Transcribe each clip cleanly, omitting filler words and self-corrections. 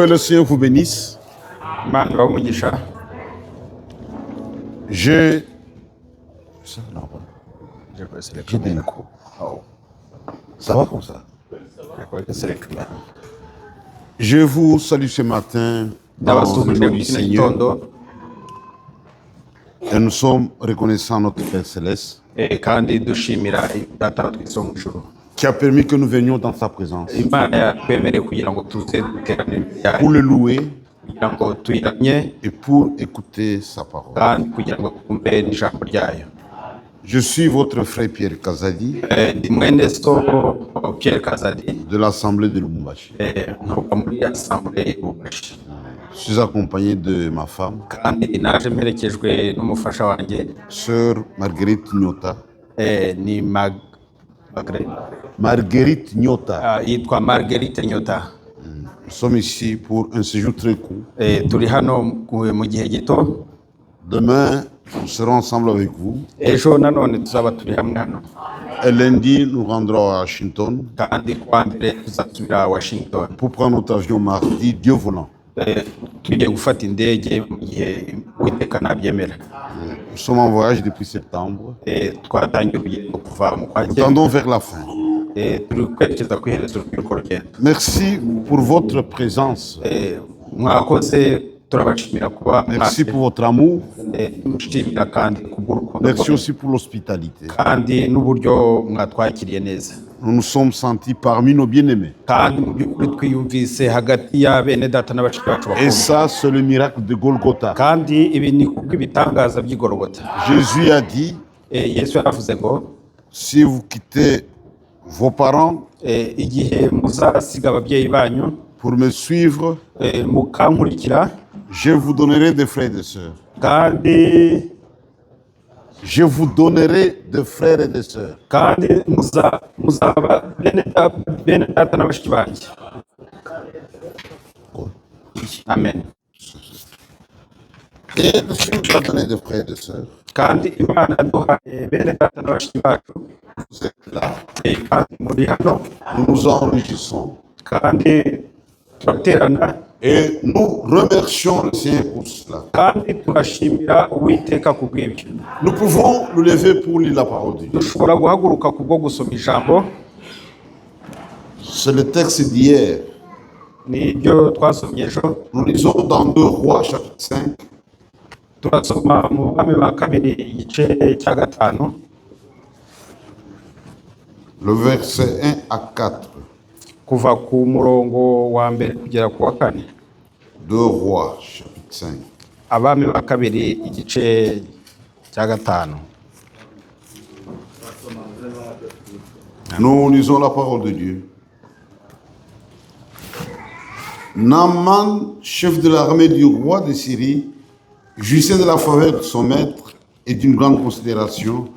Que le Seigneur vous bénisse. J'ai des micros. Ça va comme ça? Je vous salue ce matin dans le nom du Seigneur. Et nous sommes reconnaissants à notre Père Céleste qui a permis que nous venions dans sa présence pour le louer et pour écouter sa parole. Je suis votre frère Pierre Kazadi de l'Assemblée de Lubumbashi. Je suis accompagné de ma femme, Sœur Marguerite Nyota. Marguerite Nyota. Nous sommes ici pour un séjour très court. Demain, nous serons ensemble avec vous. Et lundi, nous rendrons à Washington pour prendre notre avion mardi, Dieu voulant. Nous sommes en voyage depuis septembre. Nous tendons vers la fin. Merci pour votre présence. Merci pour votre amour. Merci aussi pour l'hospitalité. Nous nous sommes sentis parmi nos bien-aimés. Et ça, c'est le miracle de Golgotha. Jésus a dit, si vous quittez vos parents pour me suivre, je vous donnerai des frères et de sœurs. Je vous donnerai des frères et des sœurs. Amen. Et le Seigneur nous a donné des frères et des sœurs. Vous êtes là. Nous nous enrichissons. Et nous remercions le Seigneur pour cela. Nous pouvons nous lever pour lire la parole de Dieu. C'est le texte d'hier. Nous lisons dans 2 Rois chapitre 5. Le verset 1 à 4. 2 Rois chapitre 5. Nous lisons la parole de Dieu. Naaman, chef de l'armée du roi de Syrie, jouissait de la faveur de son maître et d'une grande considération,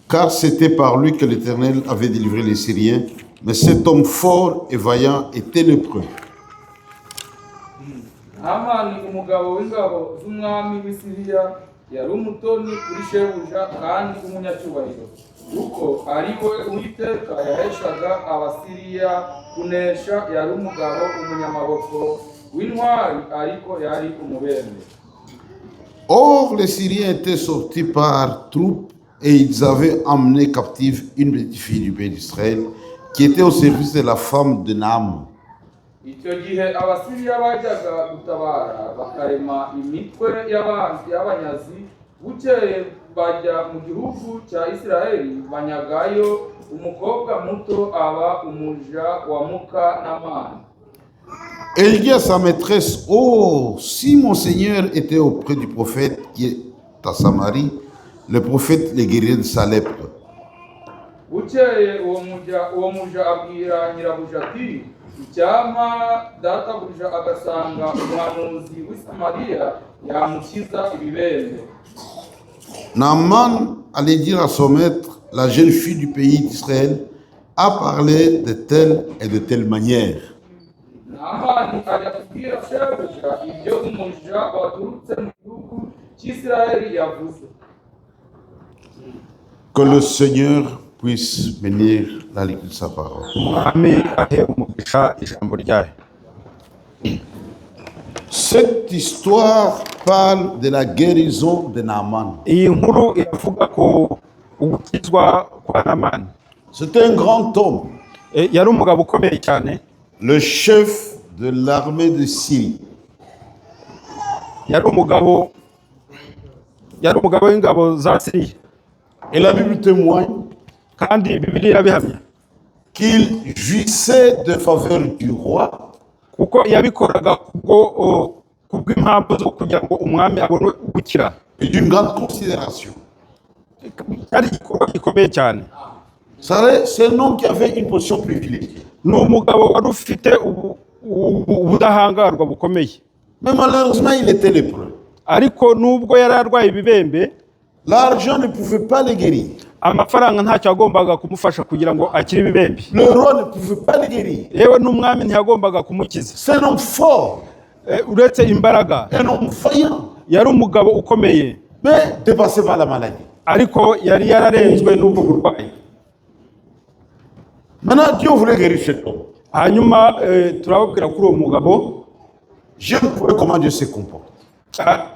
car c'était par lui que l'Éternel avait délivré les Syriens. Mais cet homme fort et vaillant était lépreux. Naaman umugabo w'ingabo z'umwami w'Isiriya yari umutoni kuri shebuja kandi umunyacyubahiro kuko ari we Uwiteka yaheshaga Abasiriya kunesha. Yari umugabo umunyamaboko w'intwari ariko yari umubembe. Or les Syriens étaient sortis par troupes et ils avaient emmené captive une petite fille du pays d'Israël qui était au service de la femme de Naaman. Icyo gihe Abasiriya bajyaga gutabara bakarema imitwe y'abanyazi. Bukeye bajya mu gihugu cya Isiraheli banyagayo umukobwa muto aba umuja wa muka Naamani. Et il dit à sa maîtresse, oh, si mon Seigneur était auprès du prophète qui est à Samarie, le prophète les guérirait de sa lèpre. Bukeye uwo muja abwira nyirabuja ati, icyama databuja agasanga umuhanuzi w'i Samariya yamukiza ibibembe. Naaman allait dire à son maître, la jeune fille du pays d'Israël a parlé de telle et de telle manière. Naamani ajya kubwira shebuja ibyo umuja waturutse mu gihugu cy'Isiraheli yavuze. Que le Seigneur puisse bénir la lecture de sa parole. Cette histoire parle de la guérison de Naaman. iyi nkuru iravuga ko ugukizwa kwa Namani. C'était un grand homme, Yari umugabo ukomeye cyane, le chef de l'armée de Syrie. yari umugabo w'ingabo za Siriya, Et la Bible témoigne kandi Bibiliya irabihamya qu'il jouissait de faveur du roi kuko yabikoraga kubw'impamvu zo kugira ngo umwami abone gukira. et d'une grande considération. Yari igikorwa gikomeye cyane. C'est un homme qui avait une position privilégiée. Ni umugabo wari ufite ubudahangarwa bukomeye, Mais malheureusement, il était lépreux. ariko nubwo yari arwaye ibibembe, L'argent ne pouvait pas le guérir. amafaranga ntacyo yagombaga kumufasha kugira ngo akire ibibembe. Le roi ne pouvait pas le guérir. Yewe n'umwami ntiyagombaga kumukiza. C'est un homme fort, Uretse imbaraga, un homme vaillant, yari umugabo ukomeye, mais dépassé par la maladie. ariko yari yararenzwe n'ubwo burwayi. Maintenant, Dieu voulait guérir cet homme. Hanyuma turababwira kuri uwo mugabo, J'aime trouver comment Dieu se comporte.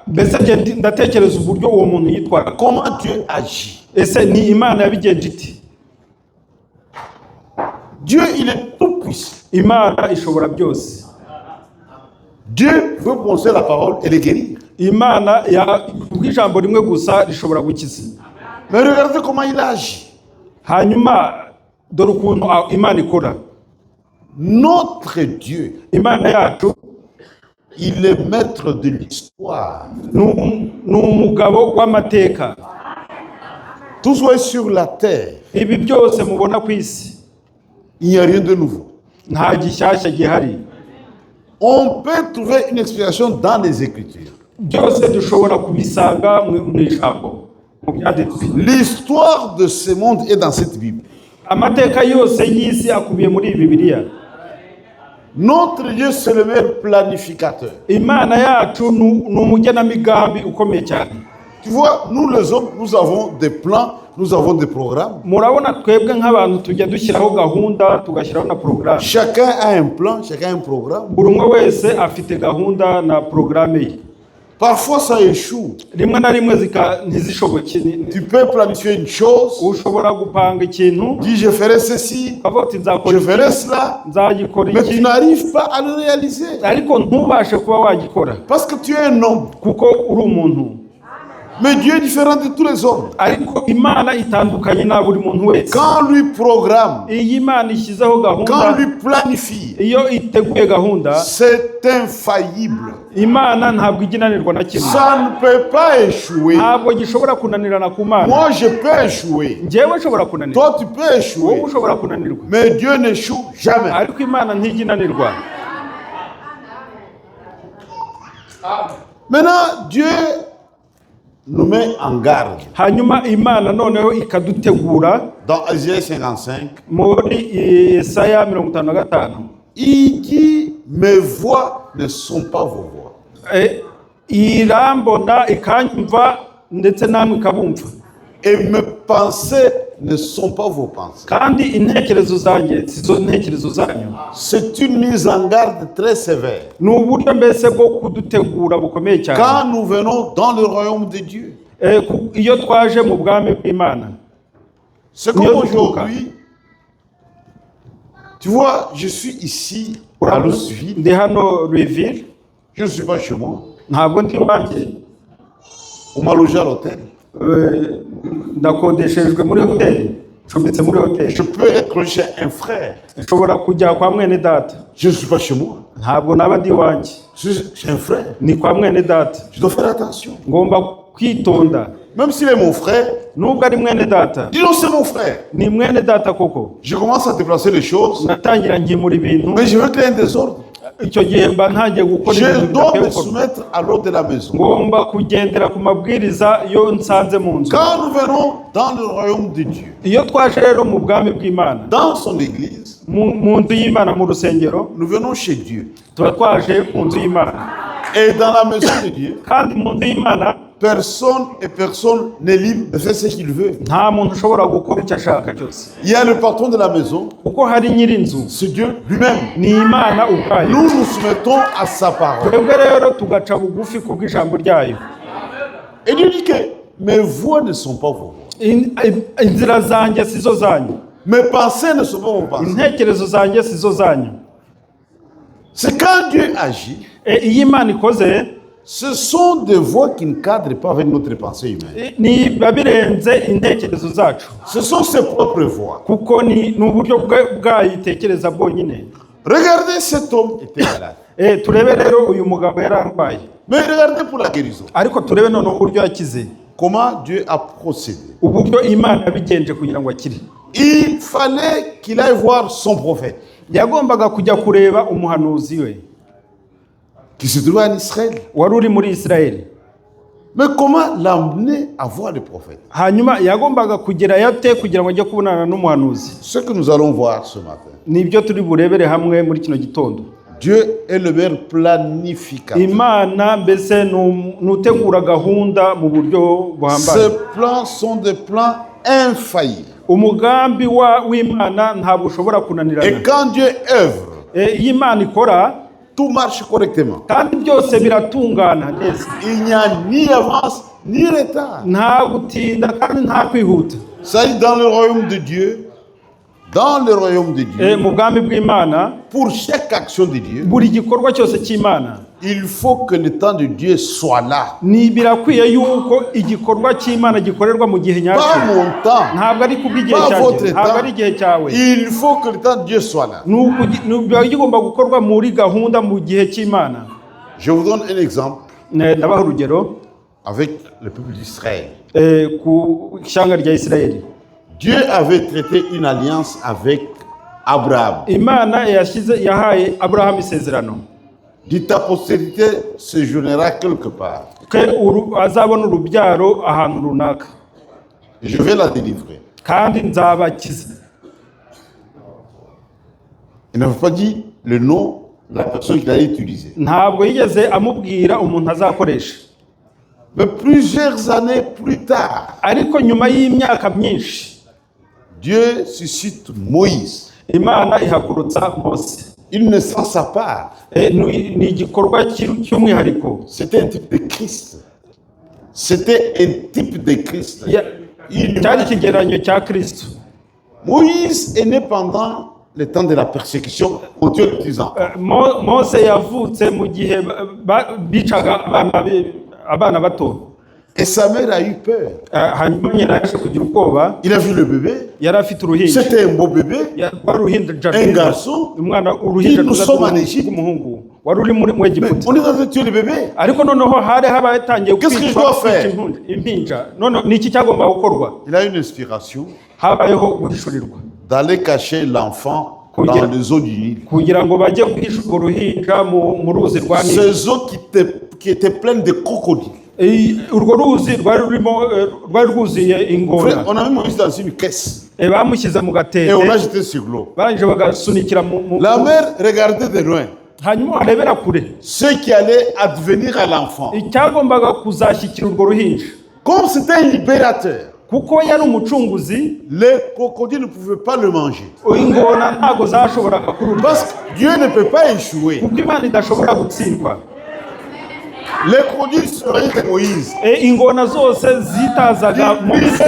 mbese ndatekereza uburyo uwo muntu yitwara. Comment Dieu agit. Ese ni Imana yabigenje iti? Dieu, il est tout puissant. Imana ishobora byose. Dieu veut prononcer la parole et les guérir. Imana ijambo rimwe gusa rishobora gukiza. Mais regardez comment il agit. Hanyuma dore ukuntu Imana ikora. Notre Dieu, Imana yacu il est maître de l'histoire. ni umugabo w'amateka. Tout soit sur la terre, Ibi byose mubona ku isi il n'y a rien de nouveau. nta gishyashya gihari. On peut trouver une explication dans les Écritures. Byose dushobora kubisanga mu ijambo, mu byanditswe. L'histoire de ce monde est dans cette Bible. Amateka yose y'isi akubiye muri Bibiliya. Notre Dieu, c'est le meilleur planificateur. Imana yacu ni umugenamigambi ukomeye cyane. Tu vois, nous les hommes, nous avons des plans, nous avons des programmes. Murabona twebwe nk'abantu tujya dushyiraho gahunda, tugashyiraho na porogaramu. Chacun a un plan, chacun a un programme. Buri umwe wese afite gahunda na porogaramu ye. Parfois, ça échoue. Rimwe na rimwe ntizishoboke. Tu peux planifier une chose, Ushobora gupanga ikintu, dis je ferai ceci, ukavuga uti nzakora je ferai cela, nzagikora mais tu iki, n'arrives pas à le réaliser. ariko ntubashe kuba wagikora Parce que tu es un homme. kuko uri umuntu. Mais Dieu est différent de tous les hommes. Ariko Imana itandukanye na buri muntu wese. Quand lui programme, Iyi Imana ishyizeho quand gahunda, lui planifie, iyo iteguye gahunda, c'est infaillible. Imana ntabwo iginanirwa na kimwe. Ça ne peut pas échouer. Ntabwo gishobora kunanirana ku Mana. Moi, je peux échouer. Njyewe nshobora kunanirwa, Toi, tu peux échouer. wowe ushobora kunanirwa, Mais Dieu n'échoue jamais. ariko Imana ntiginanirwa. Maintenant, Dieu nous met en garde. Hanyuma Imana noneho ikadutegura Dans Isaïe 55, muri Yesaya 55. il dit, mes voix ne sont pas vos voix. Irambona ikanyumva ndetse namwe ikabumva, Et mes pensées ne sont pas vos pensées. kandi intekerezo zanjye sizo ntekerezo zanyu. C'est une mise en garde très sévère. Ni uburyo mbese bwo kudutegura bukomeye cyane. Quand nous venons dans le royaume de Dieu, Iyo twaje mu bwami bw'Imana, c'est comme aujourd'hui. Tu vois, je suis ici à Louisville. ndi hano Louisville, Je ne suis pas chez moi. ntabwo ndi iwanjye. On m'a logé à l'hôtel. Ndakodeshejwe muri hoteli, ncumbitse muri hoteli. Je peux être chez un frère. Nshobora kujya kwa mwene data, Je ne suis pas chez moi. ntabwo naba ndi iwanjye, Je suis chez un frère. ni kwa mwene data. Je dois faire attention. Ngomba kwitonda. Même s'il est mon frère, Nubwo ari mwene data, dis donc c'est mon frère. ni mwene data koko. Je commence à déplacer les choses, Natangira nkimura ibintu, mais je veux qu'il y ait un désordre. icyo gihe mba ntangiye gukora Je ibintu dois bidakwiye me gukorwa. soumettre à l'ordre de la maison. Ngomba kugendera ku mabwiriza iyo nsanze mu nzu. Quand nous venons dans le royaume de Dieu, Iyo twaje rero mu bwami bw'Imana, dans son église, mu nzu y'Imana, mu rusengero, nous venons chez Dieu. tuba twaje mu nzu y'Imana. Et dans la maison de Dieu, Kandi mu nzu y'Imana personne n'est libre de faire ce qu'il veut. nta muntu ushobora gukora icyo ashaka cyose, Il y a le patron de la maison, kuko hari nyir'inzu, c'est Dieu lui-même. ni Imana ubwayo. Nous nous soumettons à sa parole. twebwe rero tugaca bugufi kubw'ijambo ryayo. Et Dieu dit que mes voies ne sont pas vos voies. Inzira zanjye sizo zanyu, Mes pensées ne sont pas vos pensées. intekerezo zanjye sizo zanyu. C'est quand Dieu agit, Iyo Imana ikoze, ce sont des voies qui ne cadrent pas avec notre pensée humaine. biba birenze intekerezo zacu, Ce sont ses propres voies. kuko ni uburyo bwayo itekereza bwonyine. Regardez, cet homme était malade. Turebe rero uyu mugabo yari arwaye, Mais regardez pour la guérison. ariko turebe none uburyo yakize, Comment Dieu a procédé. uburyo Imana yabigenje kugira ngo akire. Il fallait qu'il aille voir son prophète, Yagombaga kujya kureba umuhanuzi we qui se trouvait en Israël. wari uri muri Isirayeli. Mais comment l'amener à voir le prophète? Hanyuma yagombaga kugerayo ate kugira ngo ajye kubonana n'umuhanuzi? Ce que nous allons voir ce matin. Nibyo turi burebere hamwe muri kino gitondo. Dieu est le meilleur planificateur. Imana mbese nutegura gahunda mu buryo buhambaye. Ces plans sont des plans infaillibles. Umugambi w'Imana ntabwo ushobora kunanirana. Et quand Dieu œuvre, Iyo Imana ikora, tout marche correctement. kandi byose biratungana neza, Il n'y a ni avance ni retard. nta gutinda kandi nta kwihuta. Ça dit, dans le royaume de Dieu, Mu bwami bw'Imana, pour chaque action de Dieu, buri gikorwa cyose cy'Imana, il faut que le temps de Dieu soit là. ni birakwiye yuko igikorwa cy'Imana gikorerwa mu gihe nyacyo. Pas mon temps, Ntabwo ari kubw'igihe pas cyanjye, votre ntabwo ari temps. igihe cyawe. Il faut que le temps de Dieu soit là. Biba bigomba gukorwa muri gahunda mu gihe cy'Imana. Je vous donne un exemple Ndabaha urugero avec le peuple d'Israël. ku ishyanga rya Isirayeli. Dieu avait traité une alliance avec Abraham. Imana yahaye Abraham isezerano. Dit ta postérité séjournera quelque part. Azabona urubyaro ahantu runaka. Je vais la délivrer. Kandi nzabakiza. Il n'avait pas dit le nom de la personne qu'il allait utiliser. Ntabwo yigeze amubwira umuntu azakoresha. Mais plusieurs années plus tard, Ariko nyuma y'imyaka myinshi, Dieu suscite Moïse. Imana ihagurutsa Mose. Une naissance à part. Ni igikorwa cy'umwihariko. C'était un type de Christ. C'était un type de Christ. Cyari ikigereranyo cya Kristo. Moïse est né pendant le temps de la persécution au Dieu les petits enfants. Mose yavutse mu gihe bicaga abana bato. Et sa mère a eu peur. Hanyuma nyina yaje kugira ubwoba. Il a vu le bébé. Yari afite uruhinja. C'était un beau bébé. Un garçon. Uruhinja Nous sommes en Égypte. rw'umuhungu wari uri mu Egiputa. On est en train de tuer le bébé. Ariko noneho hari habatangiye Qu'est-ce que je dois faire? impinja. None ni iki cyagomba gukorwa? Il a une inspiration Habayeho guhishurirwa d'aller cacher l'enfant dans les eaux du Nil. kugira ngo bajye guhishurwa uruhinja mu ruzi rwa Nili. Ces eaux qui étaient pleines de crocodiles. Urwo ruzi rwari rwuzuye ingona. On a mis Moïse dans une caisse. Bamushyize mu gatete. Et on l'a jeté sur l'eau. Barangije bagasunikira mu. La mère regardait de loin Hanyuma arebera kure ce qui allait advenir à l'enfant. Icyagombaga kuzashyikira urwo ruhinja. Comme c'était un libérateur, kuko yari umucunguzi, les crocodiles ne pouvaient pas le manger. Ingona ntago zashoboraga kururya. Parce que Dieu ne peut pas échouer. Kuko Imana idashobora gutsindwa. Les crocodiles seraient Moïse. Ingona zose zitazaga Mose.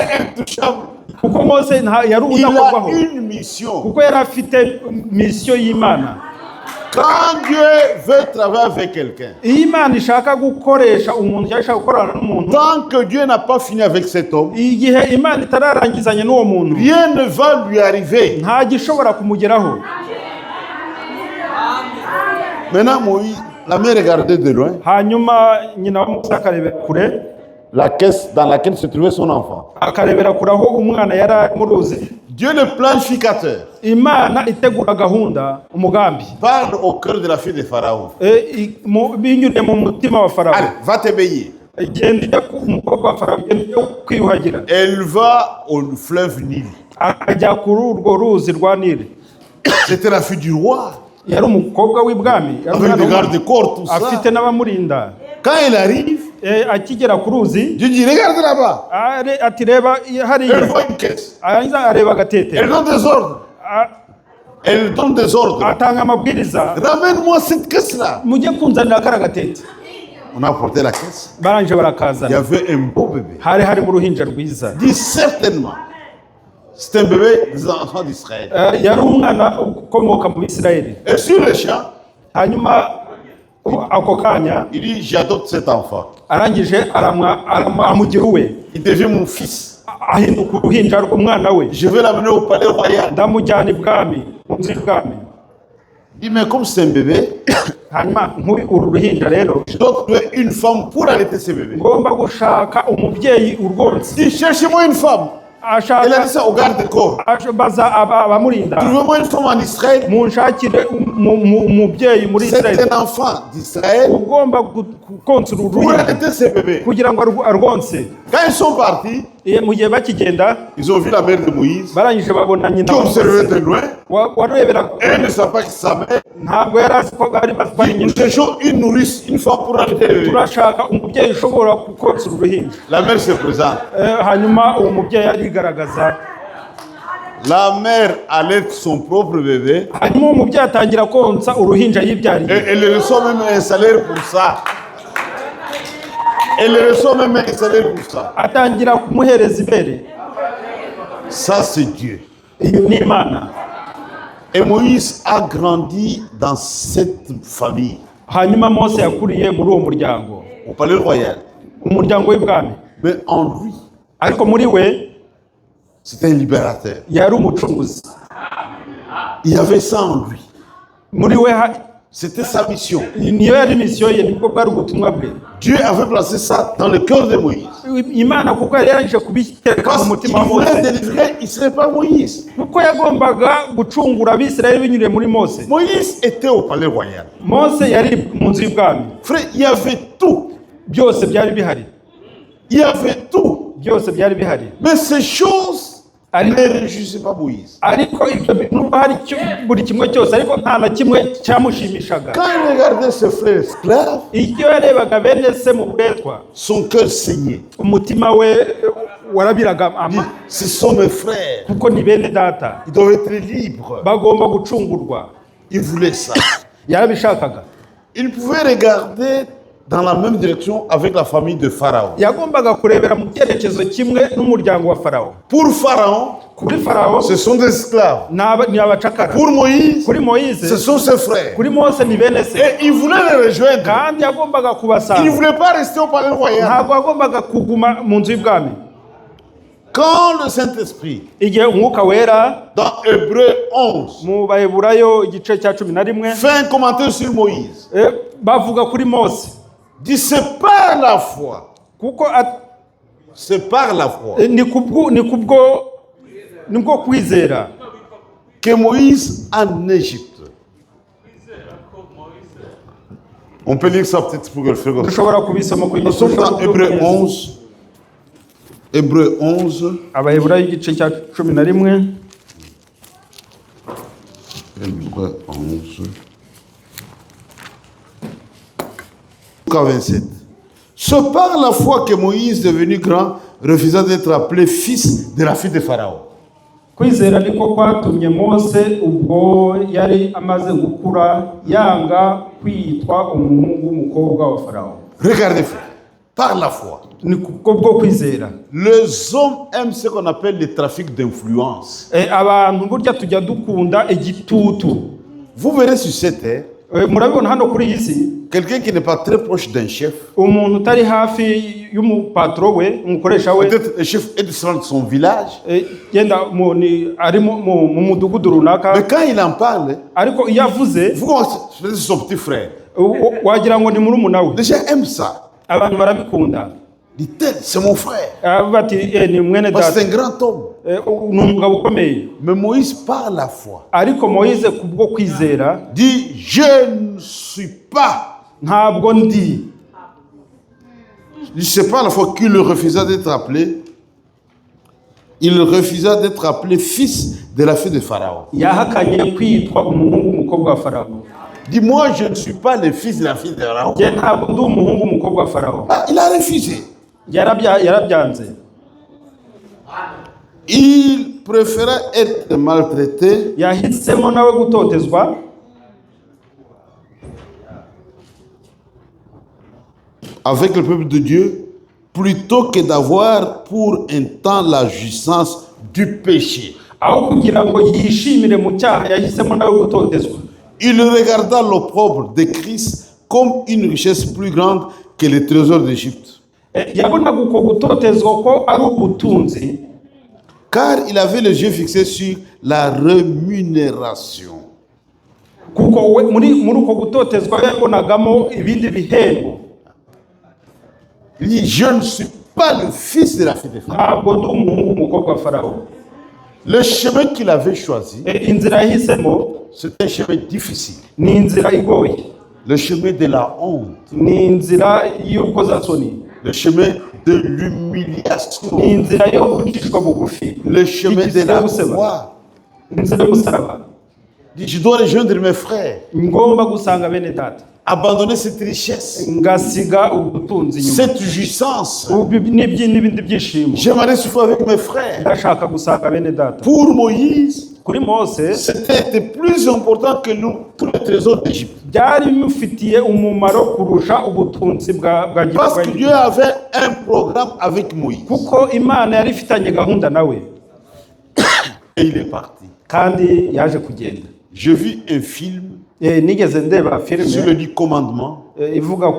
Kuko Mose yari udakorwaho. Il a une mission. Kuko yari afite mission y'Imana. Quand Dieu veut travailler avec quelqu'un, Imana ishaka gukoresha umuntu cyangwa ishaka gukorana n'umuntu, tant que Dieu n'a pas fini avec cet homme, igihe Imana itararangizanya n'uwo muntu, rien ne va lui arriver. nta gishobora kumugeraho. Maintenant, Moïse, la mère regardait de loin Hanyuma nyina wa Mose akarebera kure, la caisse dans laquelle se trouvait son enfant. akarebera kure aho umwana yari mu ruzi. Dieu le planificateur Imana itegura gahunda, umugambi, parle au cœur de la fille de Pharaon. binyuriye mu mutima wa Farawo. Allez, va te baigner. Genda umukobwa wa Farawo genda kwiyuhagira. Elle va au fleuve Nil. Akajya kuri urwo ruzi rwa Nili. C'était la fille du roi. Yari umukobwa w'ibwami, Avec des gardes-corps, tout ça. afite n'abamurinda. Quand elle arrive, akigera ku ruzi Dieu dit, regardez là-bas. ati reba Elle hariya, voit une caisse. arangiza areba agatete, Elle donne des ordres. Elle donne des ordres. atanga amabwiriza, Ramène-moi cette caisse-là. mujye kunzanira kara gatete. On a apporté la caisse. Barangije Il y barakazana, avait un beau bébé. hari harimo uruhinja rwiza. Dit certainement. C'est un bébé des enfants d'Israël. Yari umwana ukomoka mu Bisirayeli. Et sur le champ, Hanyuma ako kanya il dit, j'adopte cet enfant. arangije amugira uwe, Il devient mon fils. ahinduka uruhinja rw'umwana we, Je vais l'amener au palais royal. ndamujyana ibwami, mu nzu y'ibwami. Il dit, mais comme c'est un bébé, Hanyuma uru ruhinja rero je dois trouver une femme pour allaiter ce bébé. ngomba gushaka umubyeyi urwonsa. Il dit, cherchez-moi une femme. Il a dit Ashaka ça au garde-corps. baza abamurinda, Trouvez-moi une femme en Israël. munshakire umubyeyi muri C'est Israeli un enfant d'Israël ugomba konsa uru pour ruhinja allaiter ce bébé. kugira ngo arwonse. Quand ils sont partis, Mu gihe bakigenda ils ont vu la mère de Moïse barangije babona nyina qui observait de loin. warebera, Elle ne savait pas que sa mère. ntabwo yari azi ko bari bari Nous nyina. cherchons une nourrice, une femme pour allaiter le bébé. Turashaka umubyeyi ushobora konsa uru ruhinja. La mère se présente. Hanyuma uwo mubyeyi arigaragaza, La mère allaite son propre bébé hanyuma uwo mubyeyi atangira konsa uruhinja yibyariye. et elle reçoit même un salaire pour ça. Elle reçoit même un salaire pour ça. Atangira kumuhereza ibere. Ça, c'est Dieu. Iyo ni Imana. Et Moïse a grandi dans cette famille, Hanyuma Mose yakuriye muri uwo muryango, au palais royal. umuryango w'ibwami. Mais en lui, Ariko muri we c'était un libérateur. yari umucunguzi. Il y avait ça en lui. Muri we C'était sa mission. niyo yari misiyo ye, nibwo bwari ubutumwa bwe. Dieu avait placé ça dans le cœur de Moïse. Imana kuko yari yarangije kubitereka Parce mu qu'il mutima wa voulait Mose, délivrer, il ne serait pas Moïse. kuko yagombaga gucungura Abisirayeli binyuriye muri Mose. Moïse était au palais royal. Mose yari mu nzu y'ibwami, Frère, il y avait tout. byose byari bihari, Il y avait tout. byose byari bihari. Mais ces choses Ari- ne réjouissaient pas Moïse. ariko nubwo hari buri kimwe cyose, ariko nta na kimwe cyamushimishaga. Quand il regardait ses frères esclaves, Iyo yarebaga bene se mu buretwa, son cœur saignait. umutima we warabiraga Il dit, ce sont mes frères. kuko ni bene data, Ils doivent être libres. bagomba gucungurwa. Il voulait ça. Yarabishakaga, Il pouvait regarder dans la même direction avec la famille de Pharaon. yagombaga kurebera mu cyerekezo kimwe n'umuryango wa Farawo. Pour Pharaon, Kuri Farawo ce sont des esclaves. ni abacakara, Pour Moïse, kuri Moyize, ce sont ses frères. kuri Mose ni bene se, Et il voulait les rejoindre. kandi yagombaga Il ne kubasanga, voulait pas rester au palais royal. ntabwo yagombaga kuguma mu nzu y'ibwami. Quand le Saint-Esprit, Igihe umwuka wera dans Hébreu 11, mu Baheburayo igice cya 11 fait un commentaire sur Moïse, bavuga kuri Mose, dit c'est par la foi. kuko C'est par la foi nibwo kwizera que Moïse en Égypte. On peut lire ça peut-être pour que le frère. dushobora kubisoma Nous sommes dans Hébreu 11. Hébreu 11. Abaheburayo igice cya 11. Hébreu 11. Lucas 27. C'est par la foi que Moïse, devenu grand, refusa d'être appelé fils de la fille de Pharaon. Kwizera niko kwatumye Mose ubwo yari amaze gukura yanga kwitwa umuhungu w'umukobwa wa Farawo. Regardez, frère. Par la foi. Ni kubwo kwizera. Les hommes aiment ce qu'on appelle le trafic d'influence. Abantu burya tujya dukunda igitutu. Vous verrez sur cette terre, Murabibona hano kuri iyi si, quelqu'un qui n'est pas très proche d'un chef, umuntu utari hafi y'umupatro we, umukoresha we, peut-être le chef est de son village, yenda ari mu mudugudu runaka, mais quand il en parle, ariko iyo avuze vous commencez, c'est son petit frère. wagira ngo ni murumuna we. Les gens aiment ça. Abantu barabikunda. Dit-elle, c'est mon frère. Bati ni mwene Parce que data, c'est un grand homme. ni umugabo ukomeye. Mais Moïse, par la foi, Ariko Moise kubwo kwizera dit, je ne suis pas. ntabwo ndi. C'est pas la fois qu'il refusa d'être appelé. Il refusa d'être appelé fils de la fille de Pharaon. Yahakanye kwitwa umuhungu w'umukobwa wa Farawo. Dit, moi, je ne suis pas le fils de la fille de Pharaon. njye ntabwo ndi umuhungu w'umukobwa wa farawo. Ah, il a refusé. Yarabyanze. Il préférait être maltraité yahisemo nawe gutotezwa avec le peuple de Dieu plutôt que d'avoir pour un temps la jouissance du péché. aho kugira ngo yishimire mu cyaha yahisemo nawe gutotezwa. Il regarda l'opprobre de Christ comme une richesse plus grande que les trésors d'Égypte. yabonaga uko gutotezwa ko ari ubutunzi, Car il avait les yeux fixés sur la rémunération. kuko muri uko gutotezwa yabonagamo ibindi bihembo. Il dit, je ne suis pas le fils de la fille de Pharaon. ntabwo ndi umuhungu w'umukobwa wa farawo. Le chemin qu'il avait choisi, inzira yahisemo c'était un chemin difficile. ni inzira igoye, Le chemin de la honte. ni inzira y'urukozasoni, Le chemin de l'humiliation. ni inzira yo gucishwa bugufi, Le chemin de la croix. inzira y'umusaraba. Il dit, je dois rejoindre mes frères. ngomba gusanga bene data, Abandonner cette richesse, ngasiga ubutunzi nyuma, cette jouissance. n'ibindi byishimo. J'aimerais souffrir avec mes frères. ndashaka gusanga bene data. Pour Moïse, kuri Mose c'était plus important que nous, tous les trésors d'Égypte. byari bimufitiye umumaro kurusha ubutunzi bwa Parce que Dieu avait un programme avec Moïse. kuko Imana yari ifitanye gahunda nawe, Et il est parti. kandi yaje kugenda. Je vis un film nigeze ndeba sur filime le 10 commandements. ivuga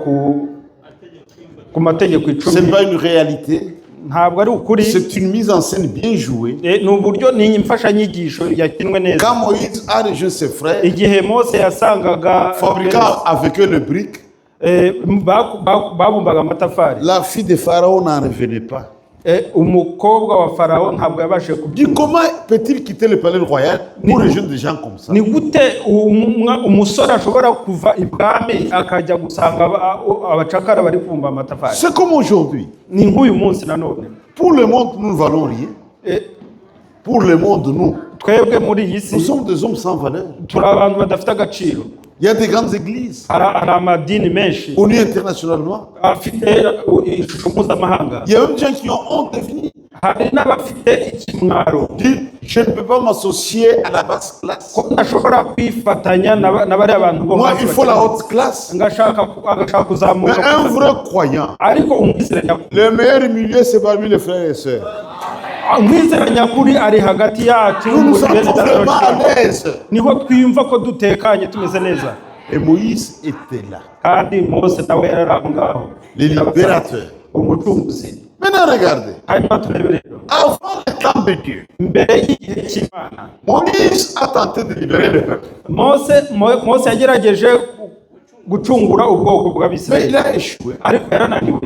ku mategeko Ce n'est 10. pas une réalité. ntabwo ari ukuri, C'est une mise en scène bien jouée. ni uburyo, ni imfashanyigisho yakinwe neza. Quand Moïse a rejoint ses frères, igihe Mose yasangaga fabriquant avec eux le brique, babumbaga amatafari, la fille de Pharaon n'en revenait pas. umukobwa wa farawo ntabwo yabashije Dit, kubyumva. comment peut-il quitter le palais royal pour rejoindre des gens comme ça? ni gute umusore ashobora kuva ibwami akajya gusanga abacakara bari kubumba amatafari? C'est comme aujourd'hui. ni nk'uyu munsi nanone. Pour le monde, nous ne valons rien. Pour le monde, nous, twebwe muri iyi nous si sommes des hommes sans valeur. turi abantu badafite agaciro. Il y a des grandes églises, hari amadini menshi connues internationalement. afite ishusho mpuzamahanga. Il y a même des gens qui ont honte de venir. hari n'abafite ikimwaro Dire, je ne peux pas m'associer à la basse classe. ko ntashobora kwifatanya na bariya bantu bo Moi, hasi il faut la bakennye. haute classe. agashaka Mais kuzamuka un vrai croyant, ariko umwizera nyakuri, le meilleur milieu, c'est parmi les frères et sœurs. umwizera nyakuri ari hagati yacu. Nous nous muri bene sentons data vraiment à bashya. l'aise. niho twiyumva ko dutekanye tumeze neza. Et Moïse était là, kandi Mose nawe yari aho ngaho, le libérateur. umucunguzi. Maintenant, regardez. hanyuma turebe rero, Avant le temps de Dieu, mbere y'igihe cy'Imana, Moïse a tenté de libérer le peuple. Mose yagerageje gucungura ubwoko Mais il bw'Abisirayeli, a échoué. ariko yarananiwe.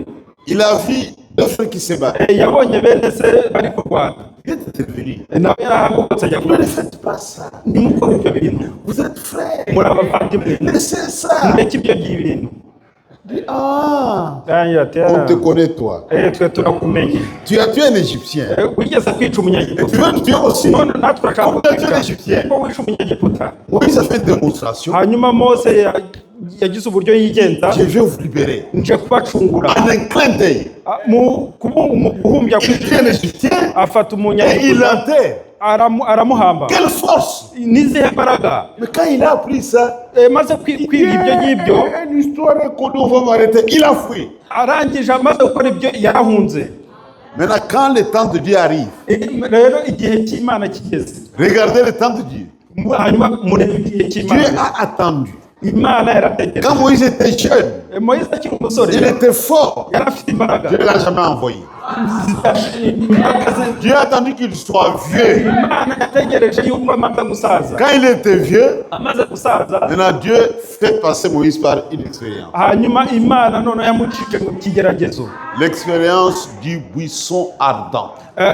Il a vu deux frères qui se battent. yabonye bene se bari kurwana, Il est intervenu. nawe yarahagurutse ajya Ne kurwana. faites pas ça. nimukore ibyo bintu, Vous êtes frères. muri abavandimwe, Laissez ça. mureke ibyo bintu. Dit, ah, Yangira ati, on te connaît toi. twe turakumenye. Tu as tué un Égyptien. wigeze kwica Et tu umunyagiputa, veux le tuer aussi. none natwe urashaka Comment tu as tué kutwica l'Égyptien? ko wishe umunyagiputa. Moïse a fait une démonstration. hanyuma Mose yagize uburyo yigenza, Je vais vous libérer. nje kubacungura. En un clin d'œil. mu guhumbya Il tue un Égyptien afata et il umunyagiputa l'enterre. aramuhamba. Quelle force! n'izihe mbaraga! Mais quand il a appris ça, maze kwiga ibyo ngibyo, une histoire connue, on va m'arrêter. Il a fui. arangije amaze gukora ibyo yarahunze. Maintenant, quand le temps de Dieu arrive, rero igihe cy'Imana kigeze, regardez le temps de Dieu. hanyuma murebe igihe Dieu cy'Imana. a attendu. Imana yarategereje. Quand Moïse était jeune, Moise akiri umusore il était fort. yari afite imbaraga. Dieu ne l'a jamais envoyé. Dieu a attendu qu'il soit vieux. Imana yategereje yuko amaze gusaza. Quand il était vieux, amaze gusaza, maintenant Dieu fait passer Moïse par une expérience. hanyuma Imana none yamucike mu kigeragezo. L'expérience du buisson ardent.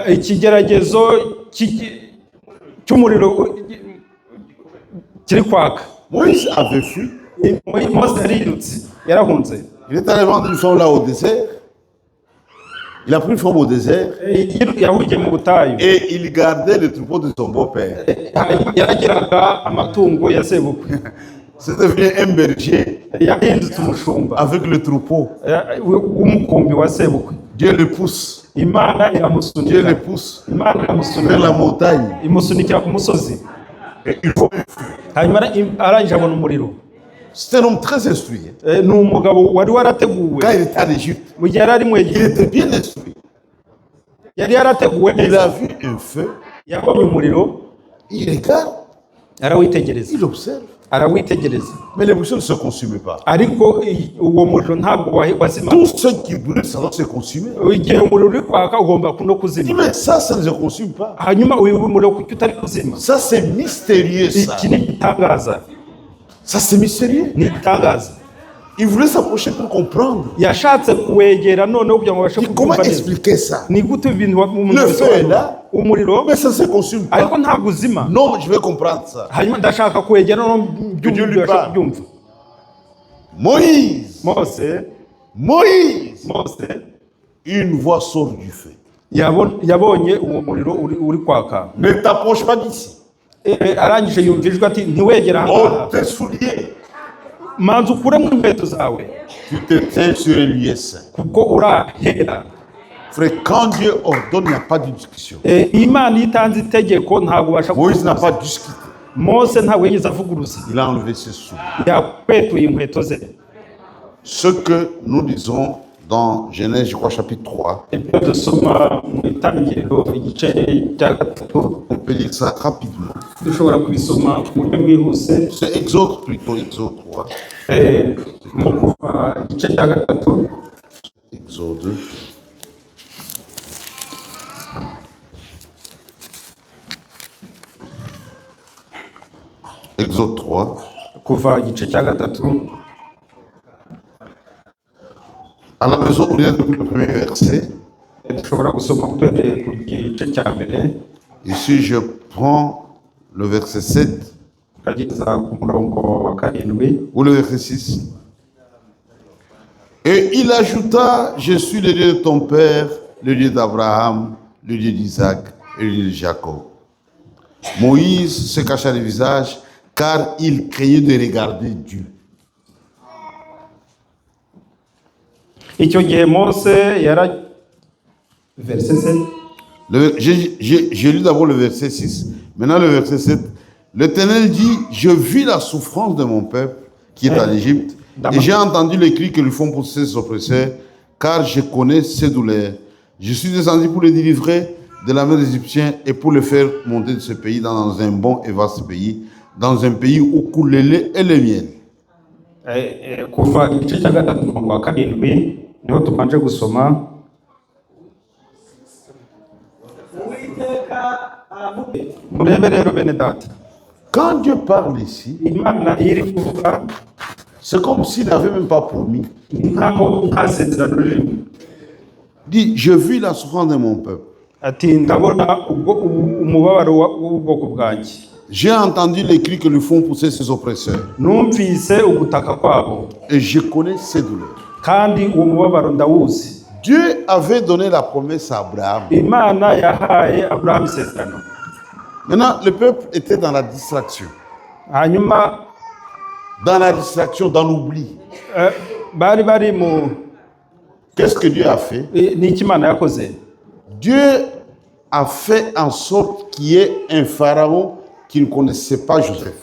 Ikigeragezo cy'umuriro kiri kwaka. Moïse avait fui. Mose yarirutse, yarahunze. Il est allé vendre une femme là au désert. Il a pris une femme au désert yahugiye mu butayu, et il gardait le troupeau de son beau-père. yaragiraga amatungo ya sebukwe. C'est devenu un berger yahindutse umushumba avec le troupeau. w'umukumbi wa sebukwe. Dieu le pousse. Imana Dieu iramusunika, le pousse Imana vers la iramusunika montagne. imusunikira ku musozi, Et il faut... hanyuma arangije abona umuriro. C'est un homme très instruit. Ni umugabo wari warateguwe Quand il était en Égypte, mu gihe yari ari mu il Egiputa, était bien instruit. yari yarateguwe Il a neza. vu un feu, Yabonye umuriro, il regarde, arawitegereza, il observe. arawitegereza, Mais les buissons ne se consumaient pas. ariko uwo muriro ntabwo wazima. Tout ce qui brûle, ça doit se consumer. Igihe umuriro uri kwaka ugomba no Il dit, kuzima, mais ça ne se consume pas. hanyuma uyu muriro kuki utari kuzima? Ça, c'est mystérieux, ça. Iki ni igitangaza, Ça, c'est mystérieux. ni igitangaza. Il voulait s'approcher pour comprendre. Yashatse kuwegera noneho kugira ngo abashe Et comment kubyumva neza. expliquer ça? Ni gute ibintu Le feu est là, umuriro mais ça ne se consume pas. ariko ntabwo uzima? Non, je vais comprendre ça. Hanyuma ndashaka kuwegera noneho Dieu lui byumva parle. byumva. Moïse, Mose une voix sort du feu. yabonye uwo muriro uri kwaka. Ne t'approche pas d'ici. Arangije yumva ijwi ati ntiwegera Oh, ahangaha, tes souliers. manza ukuremo inkweto zawe Tu te tiens sur un lieu saint. kuko urahera. Frère, quand Dieu ordonne, il n'y a pas de discussion. Imana iyo itanze itegeko ntabwo ubasha Moïse n'a kuvuguruza. pas discuté. Mose ntabwo yigeze avuguruza, Il a enlevé ses souliers. yakwetuye inkweto ze. Ce que nous disons dans Genèse, je crois, chapitre 3, Ibyo dusoma mu itangiriro igice cya gatatu, on peut lire ça rapidement. dushobora kubisoma mu buryo bwihuse. C'est Exode plutôt, Exode 3. Mu kuva igice cya gatatu, Exode. Exode 3. kuva igice cya gatatu, À la maison, on lit depuis le premier verset. dushobora gusoma uhereye ku gice cya mbere Ici, je prends le verset 7 ukageza ku murongo wa karindwi. ou le verset 6. Et il ajouta, je suis le Dieu de ton père, le Dieu d'Abraham, le Dieu d'Isaac et le Dieu de Jacob. Moïse se cacha le visage car il craignait de regarder Dieu. Icyo gihe Mose verset 7. J'ai lu d'abord le verset 6, maintenant le verset 7. L'Éternel dit, je vis la souffrance de mon peuple qui est en Égypte, et j'ai entendu les cris que lui font pousser ses oppresseurs, car je connais ses douleurs. Je suis descendu pour les délivrer de la main des Égyptiens et pour les faire monter de ce pays dans un bon et vaste pays, dans un pays où coule le lait et le miel. Kuva igice cya gatatu umurongo wa karindwi niho tubanje gusoma. Murebe rero bene data, Quand Dieu parle ici, Imana iri kuvuga c'est comme s'il n'avait même pas promis. nkaho nta sezerano ririmo. Il dit, je vis la souffrance de mon peuple. Ati ndabona umubabaro w'ubwoko bwanjye, J'ai entendu les cris que lui font pousser ses oppresseurs. numvise ugutaka kwabo, Et je connais ses douleurs. kandi uwo mubabaro ndawuzi. Dieu avait donné la promesse à Abraham. Imana yahaye Aburahamu isezerano, Maintenant, le peuple était dans la distraction. hanyuma Dans la distraction, dans l'oubli. bari mu Qu'est-ce que Dieu a fait? ni iki Imana yakoze? Dieu a fait en sorte qu'il y ait un pharaon qui ne connaissait pas Joseph.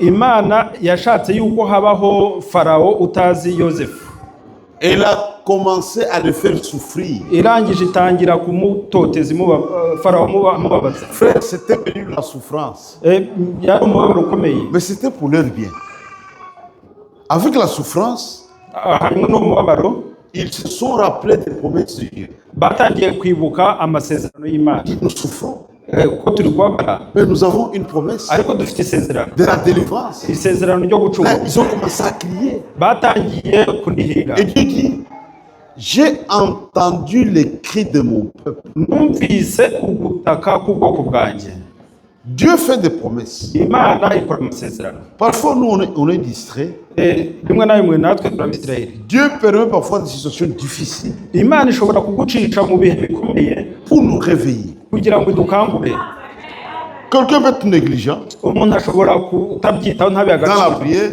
Imana yashatse yuko habaho Farawo utazi Yosefu. Et il a commencé à le faire souffrir. Irangije itangira kumutoteza Farawo mubabaza. Frère, c'était venu la souffrance. Yari umubabaro ukomeye, Mais c'était pour leur bien. Avec la souffrance, harimo n'umubabaro, ils se sont rappelés des promesses de Dieu. batangiye kwibuka amasezerano y'Imana. Nous souffrons, Kuko turi kubabara, mais nous avons une promesse ariko dufite isezerano, de la délivrance. isezerano ryo Là, gucungura. ils ont commencé à crier. Batangiye kunihiga, Et Dieu dit, j'ai entendu les cris de mon peuple. numvise ugutaka k'ubwoko bwanjye. Dieu fait des promesses. Imana ikora amasezerano. Parfois, nous, on est distrait. Rimwe na rimwe natwe turabisirayeli. Dieu permet parfois des situations difficiles Imana ishobora kugucisha mu bihe bikomeye pour nous réveiller. kugira ngo idukangure. Quelqu'un peut être négligent Umuntu ashobora kutabyitaho ntabe dans la agaciro prière.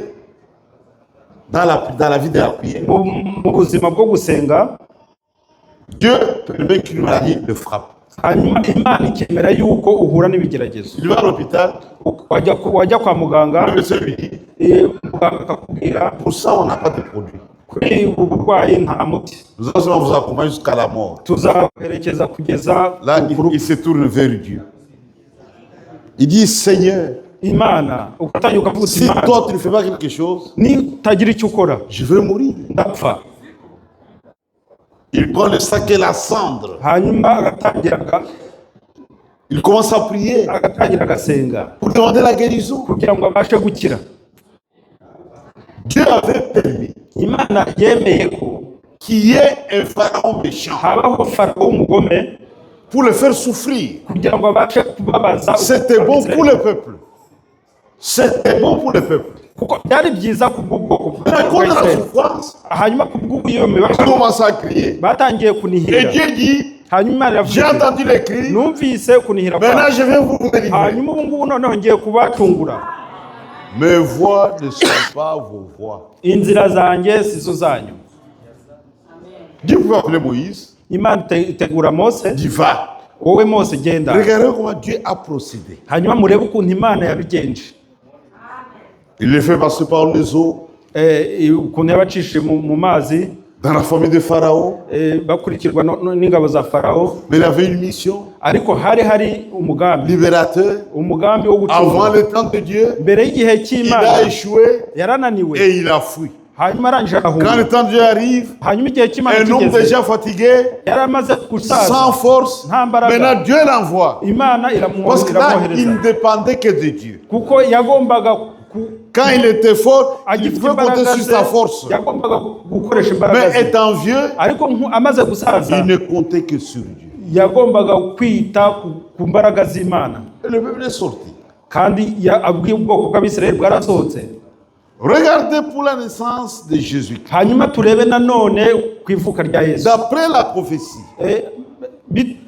dans la vie de la prière, mu buzima bwo gusenga, Dieu permet qu'une maladie le frappe. hanyuma Imana ikemera yuko uhura n'ibigeragezo. Il va à l'hôpital, Wajya kwa muganga, le médecin lui dit, muganga akakubwira pour ça on n'a pas de produit. kuri ubu burwayi nta muti, Nous allons seulement vous accompagner jusqu'à la mort. tuzaherekeza kugeza Là, ku rupfu. il se tourne vers Dieu. Il dit, Seigneur, Imana ugatangira ukavuga uti, si Imana toi tu ne fais pas quelque chose, nitagira icyo ukora je vais mourir. ndapfa. Il prend le sac et la cendre. Hanyuma Il commence à prier agatangira agasenga pour demander la guérison. kugira ngo abashe gukira. Dieu avait permis Imana yemeye ko qu'il y ait un pharaon méchant habaho Farawo w'umugome pour le faire souffrir. kugira ngo abashe kubabaza. C'était bon pour le peuple. C'était bon pour le peuple. kuko byari byiza ku bw'ubwoko Mais à cause de la bw'Israël. souffrance, Hanyuma ku bw'ubuyome il commence à crier. batangiye Et kunihira. Dieu dit, Hanyuma Imana j'ai iravuga iti, entendu les cris, numvise kunihira maintenant kwawe. je vais vous délivrer. Hanyuma ubu ngubu noneho ngiye kubacungura. Mes voix ne sont pas vos voix. Inzira zanjye sizo zanyu. Dieu pouvait appeler Moïse, Imana itegura Mose, dit va. wowe Mose genda. Regardez comment Dieu a procédé. Hanyuma murebe ukuntu Imana yabigenje. Il le fait passer par les eaux, Ukuntu yabacishije mu mazi, dans la famille de Pharaon. bakurikirwa n'ingabo za Farawo. Mais il avait une mission, Ariko hari umugambi libérateur. wo Avant gucungura. le temps de Dieu, Mbere y'igihe il a cy'Imana échoué yarananiwe. et il a fui. Hanyuma arangije Quand arahunga. le temps de Dieu arrive, Hanyuma igihe cy'Imana un homme kigeze, déjà fatigué, yari amaze gusaza. sans force, Nta mbaraga. maintenant Dieu l'envoie. Imana Parce que là, il iramwohereza. ne dépendait que de Dieu. Kuko yagombaga Quand il était fort, il agifite pouvait compter imbaraga sur ze, sa force. yagombaga gukoresha imbaraga Mais ze. étant vieux, Ariko amaze gusaza, il ne comptait que sur Dieu. yagombaga kwita ku mbaraga z'Imana. Et le peuple est sorti. Kandi abwiye ubwoko bw'Abisirayeli bwarasohotse. Regardez pour la naissance de Jésus. Hanyuma turebe nanone ku ivuka rya Yesu. D'après la prophétie,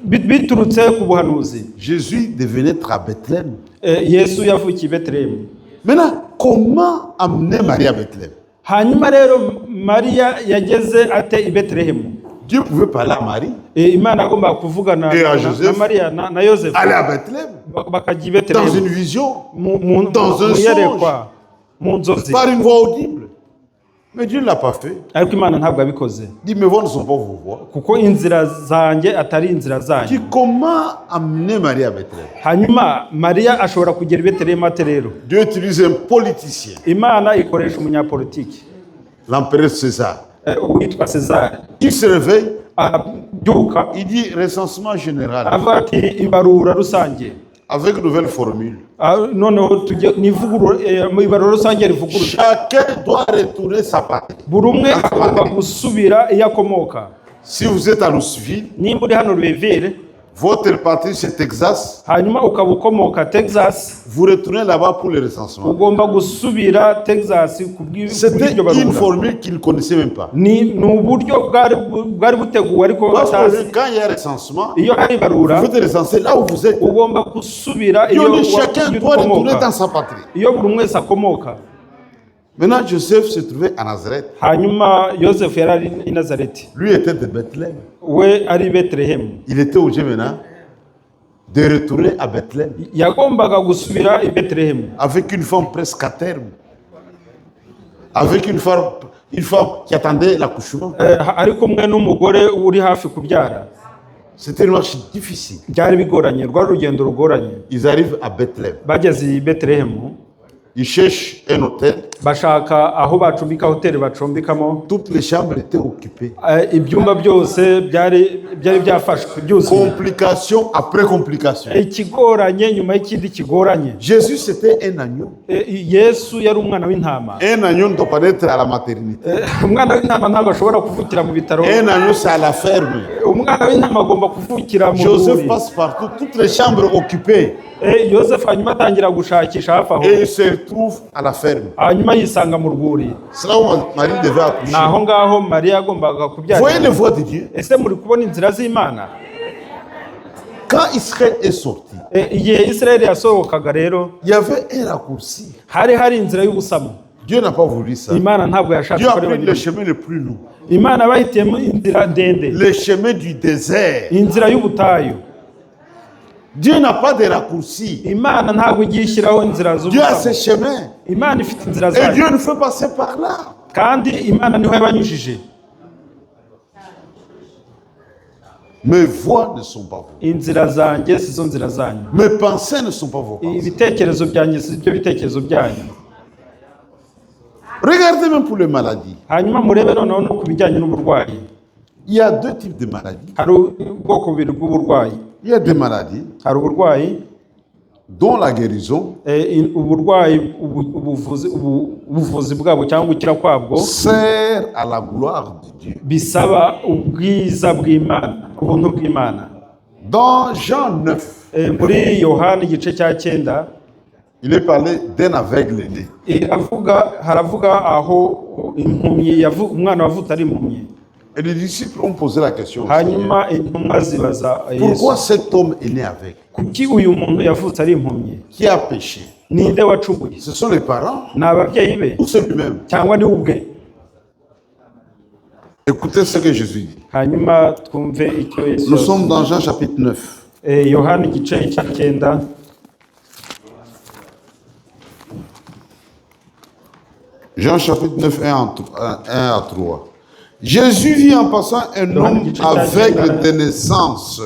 Biturutse ku buhanuzi, Jésus devait naître à Bethléem. Yesu yavukiye i Betelehemu. Maintenant, comment amener Marie à Bethléem? Hanyuma rero Mariya yageze ate i Betelehemu. Dieu pouvait parler à Marie, Imana agomba kuvugana Et à na Joseph. Mariya na Yosefu, aller à Bethléem, bakajya i dans Betelehemu une vision, mu dans un iyerekwa, mu nzozi. par une voix audible. Mais Dieu ne l'a pas fait. Ariko Imana ntabwo yabikoze, Il dit, mes voix ne sont pas vos voix. kuko inzira zanjye atari inzira Il zanyu. dit, comment amener Marie à Bethléem? Hanyuma Mariya ashobora kugera i Betelehemu ate rero? Dieu utilise un politicien, Imana ikoresha umunyapolitiki l'empereur César. witwa César. Il se réveille, Arabyuka il dit recensement général, avuga ati ibarura rusange. avec nouvelle formule. Noneho mu ibarura rusange rivugurura, Chacun doit retourner sa patrie. buri umwe agomba gusubira iyo akomoka. Si vous êtes à Louisville, Nimba uri hano Louisville, votre patrie c'est Texas, hanyuma ukaba ukomoka Texas, vous retournez là-bas pour le recensement. ugomba gusubira Texas kuri C'était iryo une barura. formule qu'ils ne connaissaient même pas. Ni uburyo bwari buteguwe ariko Parce batazi. que quand il y a recensement, Iyo hari ibarura vous faites recenser là où vous êtes. ugomba gusubira Ils iyo ont dit chacun iyo doit retourner ukomoka, dans sa patrie. iyo buri umwe wese akomoka. Maintenant, Joseph se trouvait à Nazareth. Hanyuma Yosefu yari ari i Nazareti, Lui était de Bethléem. we ari i Betelehemu. Il était obligé maintenant de retourner à Bethléem Yagombaga gusubira i Betelehemu avec une femme presque à terme. Avec une femme qui attendait l'accouchement. ari kumwe n'umugore uri hafi kubyara. C'était une marche difficile. Byari bigoranye, rwari urugendo rugoranye. Ils arrivent à Bethléem. Bageze i Betelehemu, Ils cherchent un hôtel. bashaka aho bacumbika, hoteli bacumbikamo. Toutes les chambres étaient occupées. Ibyumba byose byari byafashwe byuzuye. Complication après complication. Ikigoranye nyuma y'ikindi kigoranye. Jésus, c'était un agneau. Yesu yari umwana w'intama. Un agneau ne doit pas être à la maternité. Umwana w'intama ntabwo ashobora kuvukira mu bitaro. Un agneau, c'est à la ferme. Umwana w'intama agomba kuvukira mu Joseph rwuri. passe partout, toutes les chambres occupées. Yosefu hanyuma atangira gushakisha hafi aho, Et il se retrouve à la ferme. hanyuma yisanga mu rwuri. C'est là où Marie devait accoucher. Ni aho ngaho Mariya yagombaga Voyez les kubyarira. voies de Dieu. Ese muri kubona inzira z'Imana? Quand Israël est sorti, Igihe Isirayeli yasohokaga rero, il y avait un raccourci. hari inzira y'ubusamo. Dieu n'a pas voulu ça. imana ntabwo yashatse Dieu a ko ari pris bagira le chemin le plus lourd. imana bahitiyemo inzira ndende, Le chemin du désert. inzira y'ubutayu. Dieu n'a pas de raccourcis. Imana ntabwo igiye ishyiraho inzira Dieu a ses z'ubutayu. chemins. Imana ifite inzira Et zayo, Dieu nous fait passer par là. kandi imana niho yabanyujije. Mes voies ne sont pas vos. Inzira zanjye si zo nzira zanyu, Mes pensées ne sont pas vos pensées. ibitekerezo byanjye si byo bitekerezo byanyu. Regardez même pour les maladies. Hanyuma murebe noneho no ku bijyanye n'uburwayi. Il y a deux types de maladies. Hari ubwoko bubiri bw'uburwayi. Il y a des maladies Hari uburwayi dont la guérison uburwayi ubuvuzi bwabo cyangwa gukira kwabwo sert à la gloire de Dieu. bisaba ubwiza bw'Imana, ubuntu bw'Imana. Dans Jean 9, Muri Yohana igice cya 9 il est parlé d'un aveugle né. haravuga aho impumyi umwana wavutse ari impumyi. Et les disciples ont posé la question au Seigneur. Hanyuma intumwa zibaza Pourquoi Yesu, cet homme est né aveugle? kuki uyu muntu yavutse ari impumyi? Qui a péché? Ninde wacumuye? Ce sont les parents Ni ababyeyi be ou c'est lui-même? cyangwa ni we ubwe? Écoutez ce que Jésus dit. Hanyuma twumve icyo Yesu Nous yavuze. sommes dans Jean chapitre 9. Yohana igice cya 9. Jean chapitre 9, 1 à 3. Jésus vit en passant un homme aveugle de naissance.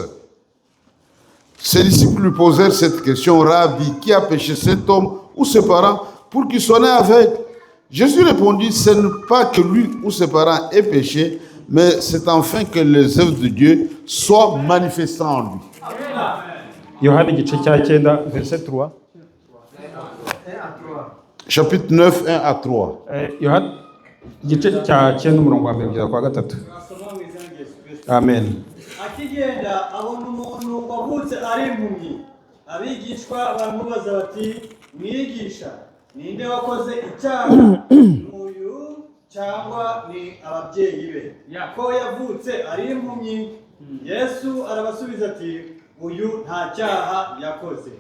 Ses disciples lui posèrent cette question: Rabbi, qui a péché, cet homme ou ses parents, pour qu'il soit né aveugle? Jésus répondit: ce n'est pas que lui ou ses parents aient péché, mais c'est enfin que les œuvres de Dieu soient manifestées en lui. Yohana igice cya 9 verset 3. Chapitre 9, 1 à 3. Yohana igice cya 9 umurongo wa 1 kugeza ku wa 3. Amen. Akigenda abona umuntu wavutse ari impumyi. Abigishwa baramubaza bati: mwigisha, ninde wakoze icyaha, uyu cyangwa ni ababyeyi be, ko yavutse ari impumyi? Yesu arabasubiza ati: uyu nta cyaha yakoze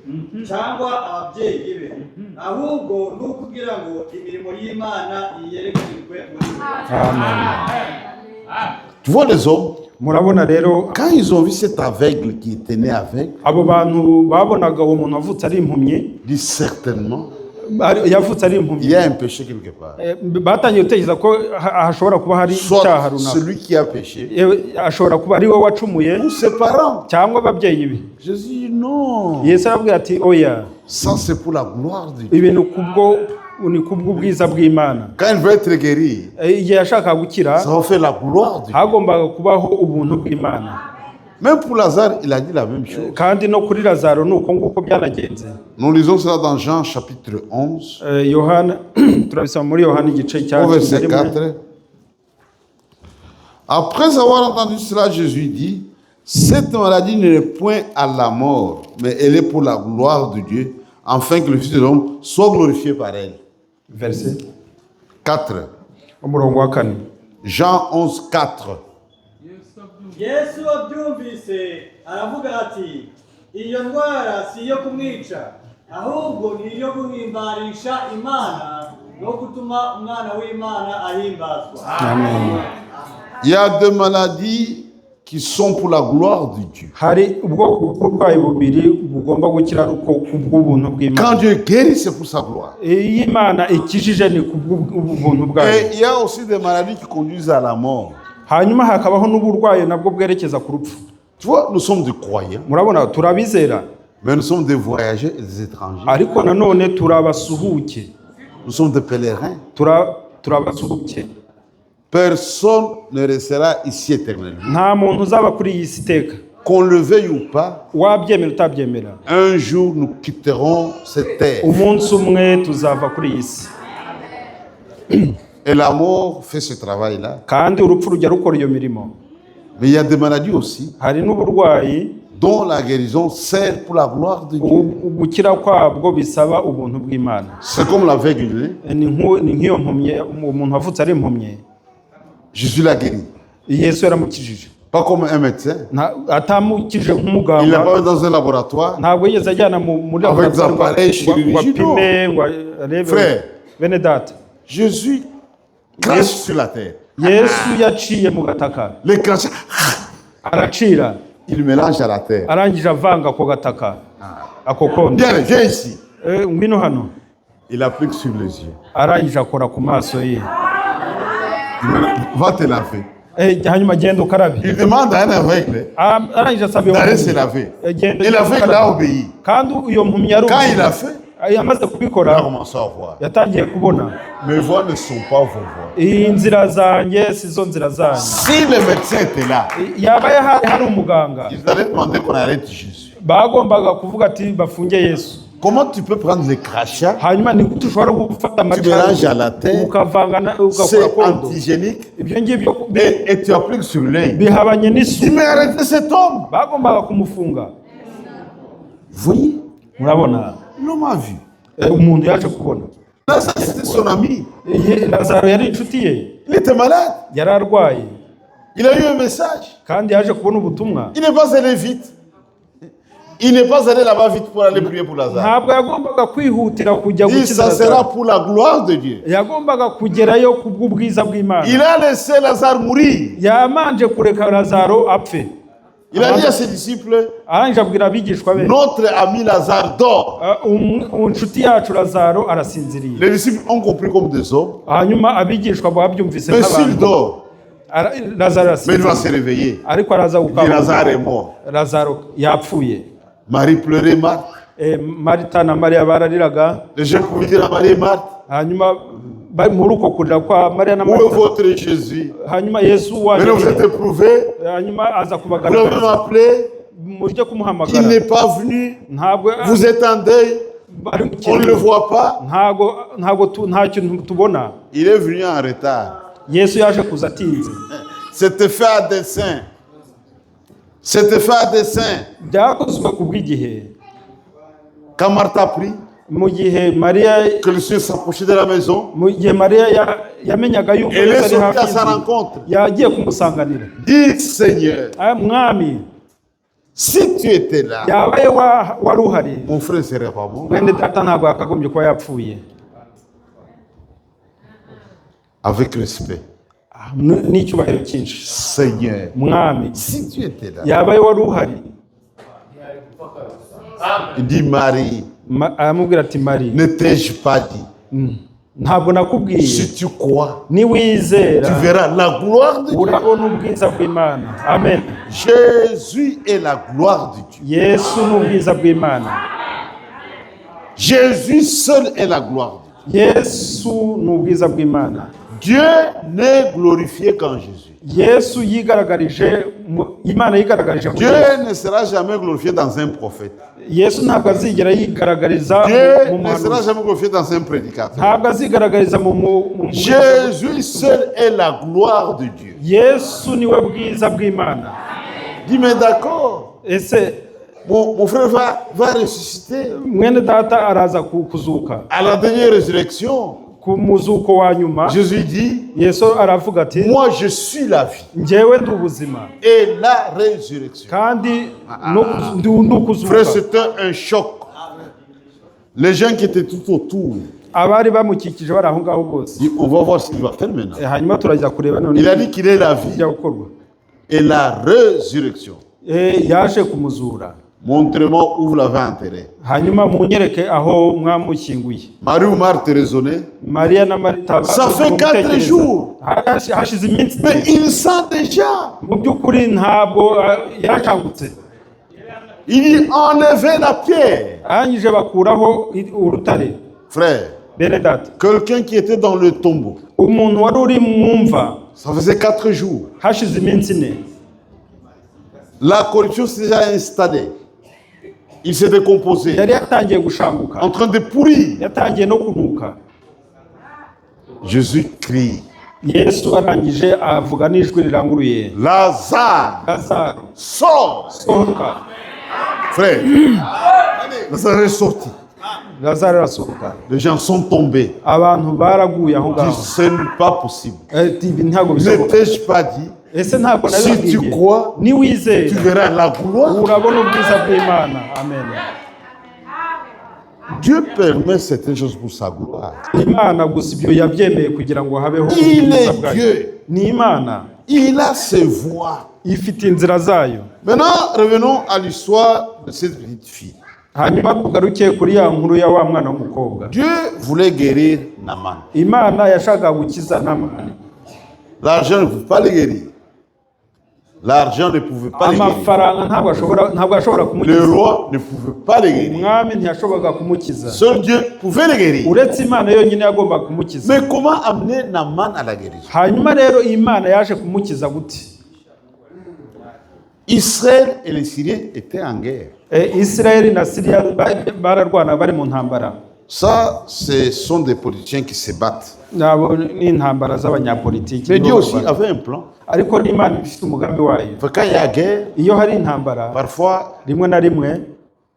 cyangwa ababyeyi be, ahubwo ni ukugira ngo imirimo y'Imana yerekanirwe muri we. Tu vois les hommes, Murabona rero quand ils ont vu cet aveugle qui était né aveugle, abo bantu babonaga uwo muntu wavutse ari impumyi, dit certainement, yavutse ari il impumyi, y a un péché quelque part. batangiye gutekereza ko hashobora kuba hari icyaha Soit runaka. celui qui a péché, Ashobora kuba ari we wacumuye ou ses parents. cyangwa ababyeyi be. Jésus dit non. Yesu arabwira ati oya, Ça c'est pour la gloire de Dieu. ibi ni kubw'ubwiza bw'Imana. Quand il veut être guéri, Igihe yashakaga gukira ça va faire la gloire de Dieu. hagombaga kubaho ubuntu bw'Imana. Même pour Lazare, il a dit la même chose. Kandi no kuri Lazaro ni uko nguko byanagenze. Nous lisons cela dans Jean chapitre 11, Yohana turabisoma muri Yohana igice cya au verset 11. 4. Après avoir entendu cela, Jésus dit: cette maladie n'est point à la mort, mais elle est pour la gloire de Dieu, afin que le Fils de l'homme soit glorifié par elle. Verset 4. umurongo wa 4. Jean 11, 4. Yesu abyumvise aravuga ati: iyo ndwara si iyo kumwica, ahubwo ni iyo guhimbarisha Imana no gutuma umwana w'Imana ahimbazwa. Amen. Il y a deux maladies qui sont pour la gloire de Dieu. Hari ubwoko bw'uburwayi bubiri bugomba gukira uko kubw'ubuntu bw'Imana. Quand Dieu guérit, c'est pour sa gloire. Iyo Imana ikijije ni kubw'ubuntu bwayo. Et il y a aussi des maladies qui conduisent à la mort. Hanyuma hakabaho n'uburwayi nabwo bwerekeza ku rupfu. Tu vois, nous sommes des croyants, Murabona turabizera, mais nous sommes des voyageurs et des étrangers. ariko nanone turabasuhuke. Nous sommes des pèlerins. Turabasuhuke. Personne ne restera ici éternellement. Nta muntu uzaba kuri iyi si iteka. Qu'on le veuille ou pas, Wabyemera utabyemera, un jour nous quitterons cette terre. umunsi umwe tuzava kuri iyi si. Et la mort fait ce travail-là. Kandi urupfu rujya rukora iyo mirimo. Mais il y a des maladies aussi Hari n'uburwayi dont la guérison sert pour la gloire de Dieu. gukira kwabwo bisaba ubuntu bw'Imana. C'est comme l'aveugle. Ni nk'iyo mpumyi, umuntu wavutse ari impumyi, Jésus l'a guéri. Yesu yaramukijije. Pas comme un médecin. Atamukije Il l'a nk'umuganga, pas mis dans un laboratoire. ntabwo yigeze ajyana muri Avec des appareils ngo chirurgicaux. apime ngo arebe. Frère. Bene data, Jésus crache sur la terre. Yesu yaciye mu gataka. Les crachats, Aracira. il mélange à la terre. Arangije avanga ko gataka. Ako kondo. Viens, viens ici. Ngwino hano. Il applique sur les yeux. Arangije akora ku maso ye. Va te laver. Hanyuma genda ukarabe. Il demande à un aveugle Arangije asaba d'aller se laver. Et l'aveugle a obéi. Kandi uyo mpumyi yari Quand il a fait, yamaze il a kubikora commencé à voir. yatangiye kubona. Mes voix ne sont pas vos voix. Inzira zanjye sizo nzira zanjye. Si le médecin était là, Yaba hari umuganga. ils allaient demander qu'on arrête Jésus. Bagombaga kuvuga ati bafunge Yesu. Comment tu peux prendre les crachats, Hanyuma ni gute ushobora gufata tu mélanges à amacandwe la terre, ukavanga ugakora c'est kondo. antigénique, Ibyo ngibyo et tu appliques sur l'œil. bihabanye Tu n'isu. mais arrêtez cet homme. Bagombaga kumufunga. Vous voyez, Murabona l'homme a vu. umuntu yaje kubona. Là, ça, c'était son ami. Lazaro yari inshuti ye, Il était malade. yari arwaye Il a eu un message. kandi yaje kubona ubutumwa. Il n'est pas allé vite. Il n'est pas allé là-bas vite pour aller prier pour Lazare. Ntabwo yagombaga kwihutira kujya Il gukiza ça sera Lazaro. pour la gloire de Dieu. Yagombaga kugerayo ku bw'ubwiza bw'Imana. Il a laissé Lazare mourir. Yamanje kureka Lazaro apfe. Il a dit à ses disciples, Arangije abwira abigishwa be, notre ami Lazare dort. inshuti yacu Lazaro arasinziriye. Les disciples ont compris comme des hommes. Hanyuma abigishwa babyumvise Mais s'il nk'abantu. dort, Lazaro mais il va arasinziriye. se réveiller. Ariko araza Il dit Lazare est gukanguka. mort. Lazaro yapfuye. Marie pleurait, Marthe. Marita na Mariya barariraga. Les gens pouvaient dire à Marie et Marthe, Hanyuma muri uko kurira kwa Mariya na où est Marita. votre Jésus? Hanyuma Yesu waje. Maintenant vous êtes éprouvés. Hanyuma aza Vous l'avez kubagaragariza. appelé. Mujye Il kumuhamagara. n'est pas venu. Ntabwo Vous êtes en deuil. bari mu On ne le kintu. voit pas. Nta kintu tubona. Il est venu en retard. Yesu yaje kuza atinze. C'était fait à dessein. C'était fait à dessein. Byakozwe ku bw'igihe. Quand Marthe a pris, Mu gihe Mariya que le Seigneur s'approchait de la maison, mu gihe Mariya yamenyaga yuko elle est Yesu ari sortie à hafi sa y'inzu, rencontre. yagiye kumusanganira. Dis Seigneur, Mwami, si tu étais là, yabaye wari uhari, mon frère ne serait pas mort. mwene data ntabwo yakagombye kuba yapfuye. Avec respect. N'icyubahiro cyinshi. Seigneur, Mwami, si tu étais là, yabaye wari uhari. il dit Marie, Aramubwira ati Mari, ne t'ai-je pas dit, ntabwo nakubwiye, si tu crois, niwizera tu verras la gloire de Dieu. urabona ubwiza bw'Imana. Amen. Jésus est la gloire de Dieu. Yesu ni ubwiza bw'Imana. Jésus seul est la gloire de Dieu. Yesu ni ubwiza bw'Imana. Dieu n'est glorifié qu'en Jésus. Yesu yigaragarije, Imana yigaragarije muri Dieu Yesu. ne sera jamais glorifié dans un prophète. Yesu ntabwo azigera yigaragariza Dieu mu ne sera muhanuzi. jamais glorifié dans un prédicateur. Ntabwo azigaragariza mu Jésus seul est la gloire de Dieu. Yesu niwe bwiza bw'Imana. Dis, mais d'accord, Ese mon frère va ressusciter mwene data araza kuzuka à la dernière résurrection. ku muzuko wa nyuma. Jésus dit, Yesu aravuga ati moi je suis la vie njyewe ndi ubuzima et la résurrection. kandi ndi ukuzuka. Frère, c'était un choc. Les gens qui étaient tout autour, Abari bamukikije bari aho ngaho bose. on va voir ce qu'il va faire maintenant. Hanyuma turajya kureba none Il a dit qu'il est la vie bijya gukorwa. et la résurrection. Yaje kumuzura. Montrez-moi où vous l'avez enterré. Hanyuma munyereke aho mwamushyinguye. Marie ou Marthe raisonnait. Mariya na Marita Ça fait 4 jours. hashize iminsi Mais il sent déjà. mu by'ukuri ntabwo yarashangutse. Il dit enlevez la pierre. Arangije bakuraho urutare. Frère, Bene data, quelqu'un qui était dans le tombeau, umuntu wari uri mu mva ça faisait 4 jours. hashize iminsi 4. La corruption s'est déjà installée. Il s'est décomposé, Yari yatangiye gushanguka, en train de pourrir. yatangiye no kunuka. Jésus crie, Yesu arangije avuga n'ijwi riranguruye, Lazare, Lazaro sors. sohoka. Frère, Lazare est sorti. Lazaro arasohoka. Les gens sont tombés. Abantu baraguye aho Ils disent, ngaho. ce n'est pas possible. Ibi ntabwo Ne bishoboka. t'ai-je pas dit, Ese ntabwo si tu nabibabwiye? crois, tu Niwizera verras la gloire. urabona ubwiza bw'Imana. Amen. Dieu permet certaines choses pour sa gloire. Imana gusa ibyo yabyemeye kugira ngo habeho Il ubwiza est bwayo. Dieu. Ni Imana Il a ses voies. ifite inzira zayo. Maintenant, revenons à l'histoire de cette petite fille. Hanyuma tugaruke kuri ya nkuru ya wa mwana w'umukobwa. Dieu voulait guérir Naaman. Imana yashakaga gukiza Namani. L'argent ne pouvait pas le guérir. L'argent ne pouvait pas le guérir. Amafaranga ntabwo ashobora Le kumukiza. roi ne pouvait pas le guérir. Umwami ntiyashoboraga kumukiza. Seul Dieu pouvait le guérir. Uretse Imana yonyine yagomba kumukiza. Mais comment amener Naaman à la guérison? Hanyuma rero Imana yaje kumukiza gute? Israël et les Syriens étaient en guerre. Israeli na Syria bararwana bari mu ntambara. Ça, ce sont des politiciens qui se battent. Nabo ni intambara z'abanyapolitiki. Mais Dieu aussi avait un plan. Ariko n'Imana ifite umugambi wayo. Quand il y a guerre, Iyo hari intambara parfois, rimwe na rimwe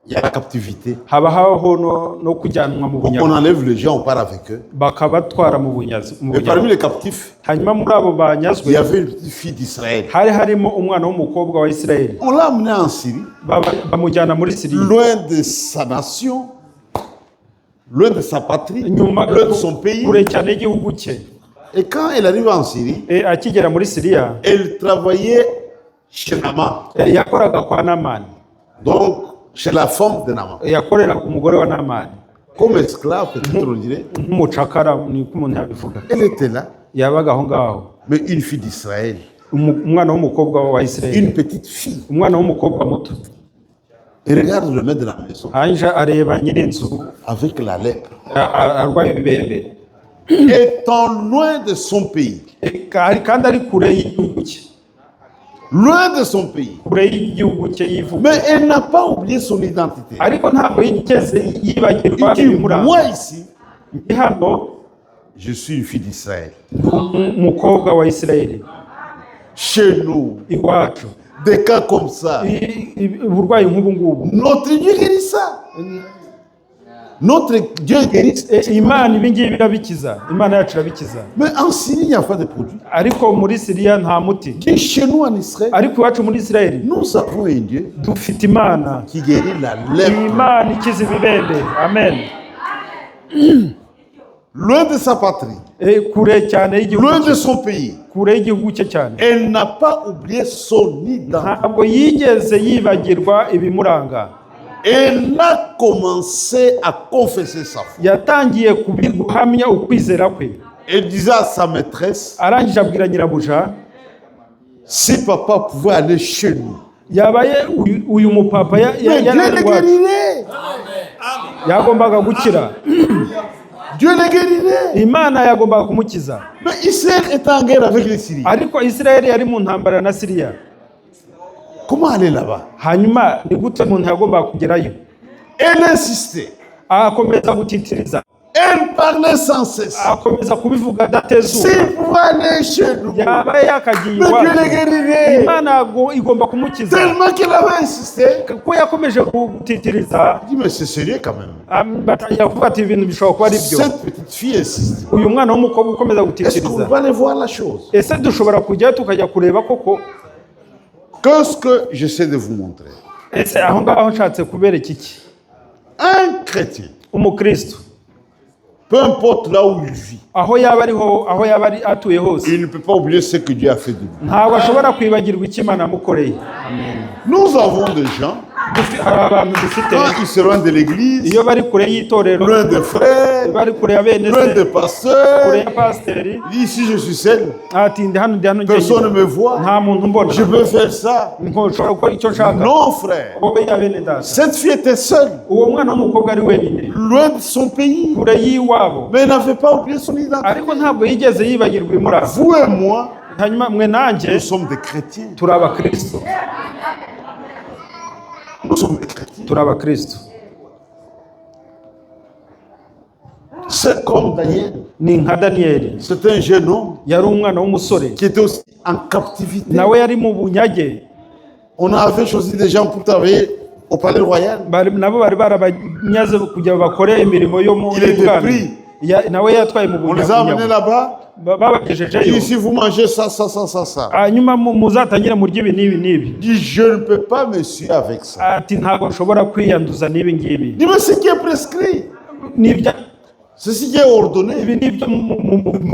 il y a la captivité. habaho no kujyanwa mu On bunyago enlève les gens, on part avec eux. bakabatwara mu bunyazi. Et parmi les captifs, Hanyuma muri abo il banyazwe y avait une petite fille d'Israël. hari harimo umwana w'umukobwa wa Isirayeli. On l'a amené en Syrie, Bamujyana muri Siriya. loin de sa nation, loin de sa patrie, Nyuma loin de son pays. kure cyane y'igihugu cye. Et quand elle arrive en Syrie, Akigera muri Siriya elle travaillait chez Naaman, yakoraga kwa Namani. donc chez la femme de Naaman. Yakorera ku mugore wa Namani Comme esclave, peut-être on dirait. nk'umucakara, niko umuntu yabivuga. Elle était là, Yabaga aho ngaho. mais une fille d'Israël, Umwana w'umukobwa wa Isirayeli. une petite fille. Umwana w'umukobwa muto. Et regarde le maître de la maison Hanyuma areba nyir'inzu avec la lèpre, arwaye ibibembe. étant loin de son pays, Kandi ari kure y'igihugu cye. loin de son pays. Kure y'igihugu cye yivuga. Mais elle n'a pas oublié son identité. Ariko ntabwo yigeze yibagirwa Il dit, ibimuranga. moi ici, Ndi hano je suis une fille d'Israël. umukobwa wa Isirayeli. Chez nous, Iwacu des cas comme ça, uburwayi nk'ubu ngubu. notre Dieu guérit ça. Notre Dieu guérit ça. Imana ibi ngibi irabikiza. Imana yacu irabikiza. Mais en Syrie, il n'y a pas de produit. Ariko muri Siriya nta muti. Et chez nous en Israël, Ariko iwacu muri Isirayeli nous avons un Dieu dufite Imana. qui guérit la lèpre. Imana ikiza ibibembe. Amen. Loin de sa patrie, Kure cyane y'igihugu loin de cye. son pays. Kure y'igihugu cye cyane. Elle n'a pas oublié son identité. Ntabwo yigeze yibagirwa ibimuranga. Elle a commencé à confesser sa foi. Yatangiye guhamya ukwizera kwe. Elle disait à sa maîtresse, Arangije abwira nyirabuja, si papa pouvait aller chez nous, yabaye uyu mupapa mais Dieu le guérirait. yagombaga gukira. Dieu le guérirait. Imana yagombaga kumukiza. Mais Israël est en guerre avec les Syriens. Ariko Isirayeli yari mu ntambara na Siriya. Comment aller là-bas? Hanyuma ni gute umuntu yagombaga kugerayo? Elle insistait. Akomeza gutitiriza. Elle parlait sans cesse. Akomeza kubivuga adatezuka. Si pouvait aller chez nous, mais Yabaye yakagiye Dieu le iwacu. guérirait. Imana igomba kumukiza. Tellement qu'elle avait insisté. Ko yakomeje gutitiriza. Je dis, mais c'est sérieux quand même. Yavuga ati ibintu bishobora kuba ari byo. Cette petite fille insiste. Uyu mwana w'umukobwa ukomeza Est-ce qu'on gutitiriza. va aller voir la chose? Ese dushobora kujyayo tukajya kureba koko? Qu'est-ce que j'essaie de vous montrer? Ese aho ngaho nshatse kubereka iki? Un chrétien, Umukristo peu importe là où il vit, aho yaba ari atuye hose, il ne peut pas oublier ce que Dieu a fait de lui. ntabwo ashobora kwibagirwa icyo Imana yamukoreye. Nous avons des gens, Hari abantu dufite quand ils se rendent de l'église, iyo bari kure y'itorero, loin des frères, bari kure ya bene loin se, des kure pasteurs, ya pasiteri, il dit, ici je suis seul, ati ndi hano personne ne njyenyine, me voit, nta muntu mbona, je peux faire ça. nshobora gukora icyo nshaka. Non frère, Wowe ya bene data, cette fille était seule, uwo mwana w'umukobwa ari wenyine loin de son pays, kure y'iwabo, mais elle n'avait pas oublié son identité. ariko ntabwo yigeze yibagirwa imuranga. Vous et moi, Hanyuma mwe nanjye nous sommes des chrétiens. turi abakristo, Nous sommes des chrétiens. turi abakristo. C'est comme Daniel. Ni nka Daniyeli, C'est un jeune homme yari umwana w'umusore, qui était aussi en captivité. nawe yari mu bunyage. On avait choisi des gens pour travailler au palais royal. Nabo bari barabanyaze kugira bakore imirimo yo mu Il était bwami. pris nawe yatwaye mu On les a amenés là-bas. babagejejeyo Ici, vous mangez ça, ça, ça, ça, ça. hanyuma muzatangire murya ibi n'ibi n'ibi. Il dit, je ne peux pas me suivre avec ça. Ati ntabwo nshobora kwiyanduza n'ibi ngibi. Il dit, mais ce qui est prescrit, N'ibya c'est ce qui est ordonné. ibi nibyo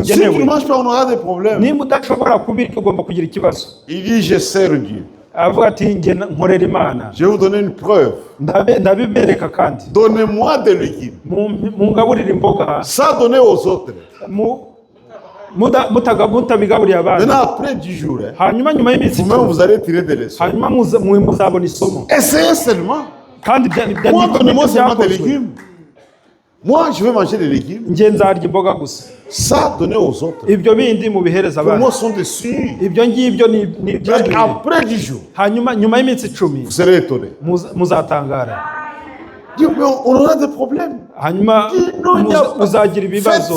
Si tu ne mugenewe. manges pas, on aura des problèmes. Niba udashobora kubirya ugomba kugira ikibazo. Il dit, je sers Dieu. Avuga ati njye nkorera Imana. Je vais vous donner une preuve. Ndabibereka kandi. Donnez-moi des légumes. Mungaburira imboga. Ça, donnez aux autres. Mutabigaburiye abana. Maintenant, après 10 jours, hein, Hanyuma nyuma y'iminsi vous-même, vous allez tirer des leçons. hanyuma muzabona isomo. Essayez seulement. Kandi Moi, donnez-moi seulement des légumes. Moi, je vais manger des légumes. njye nzarya imboga gusa. Ça, donnez aux autres. Ibyo bindi mubihereza Pour abana. moi, ce sont des signes. Ibyo ngibyo ni Mais ibyaduye. après 10 jours, Hanyuma nyuma y'iminsi 10 vous serez étonnés. muzatangara. Dieu, mais on aura des problèmes. Hanyuma uzagira ibibazo.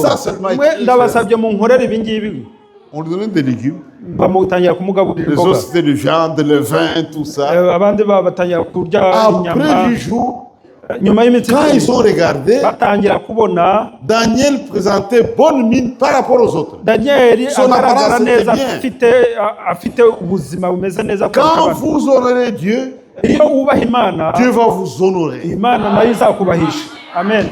Ndabasabye mu nkorere ibi ngibi. On lui donnait des légumes. Bamutangira kumugaburira Les imboga. autres, c'était de viande, le vin, tout ça. Abandi batangira kurya Après inyama. 10 jours, Nyuma y'iminsi quand ils ont regardé, batangira kubona Daniel présentait bonne mine par rapport aux autres. Daniel Son agaragara apparence neza était bien. afite ubuzima bumeze neza kurusha Quand abandi. vous honorez Dieu, Iyo wubaha Imana, Dieu va vous honorer. Imana nayo izakubahisha. Amen.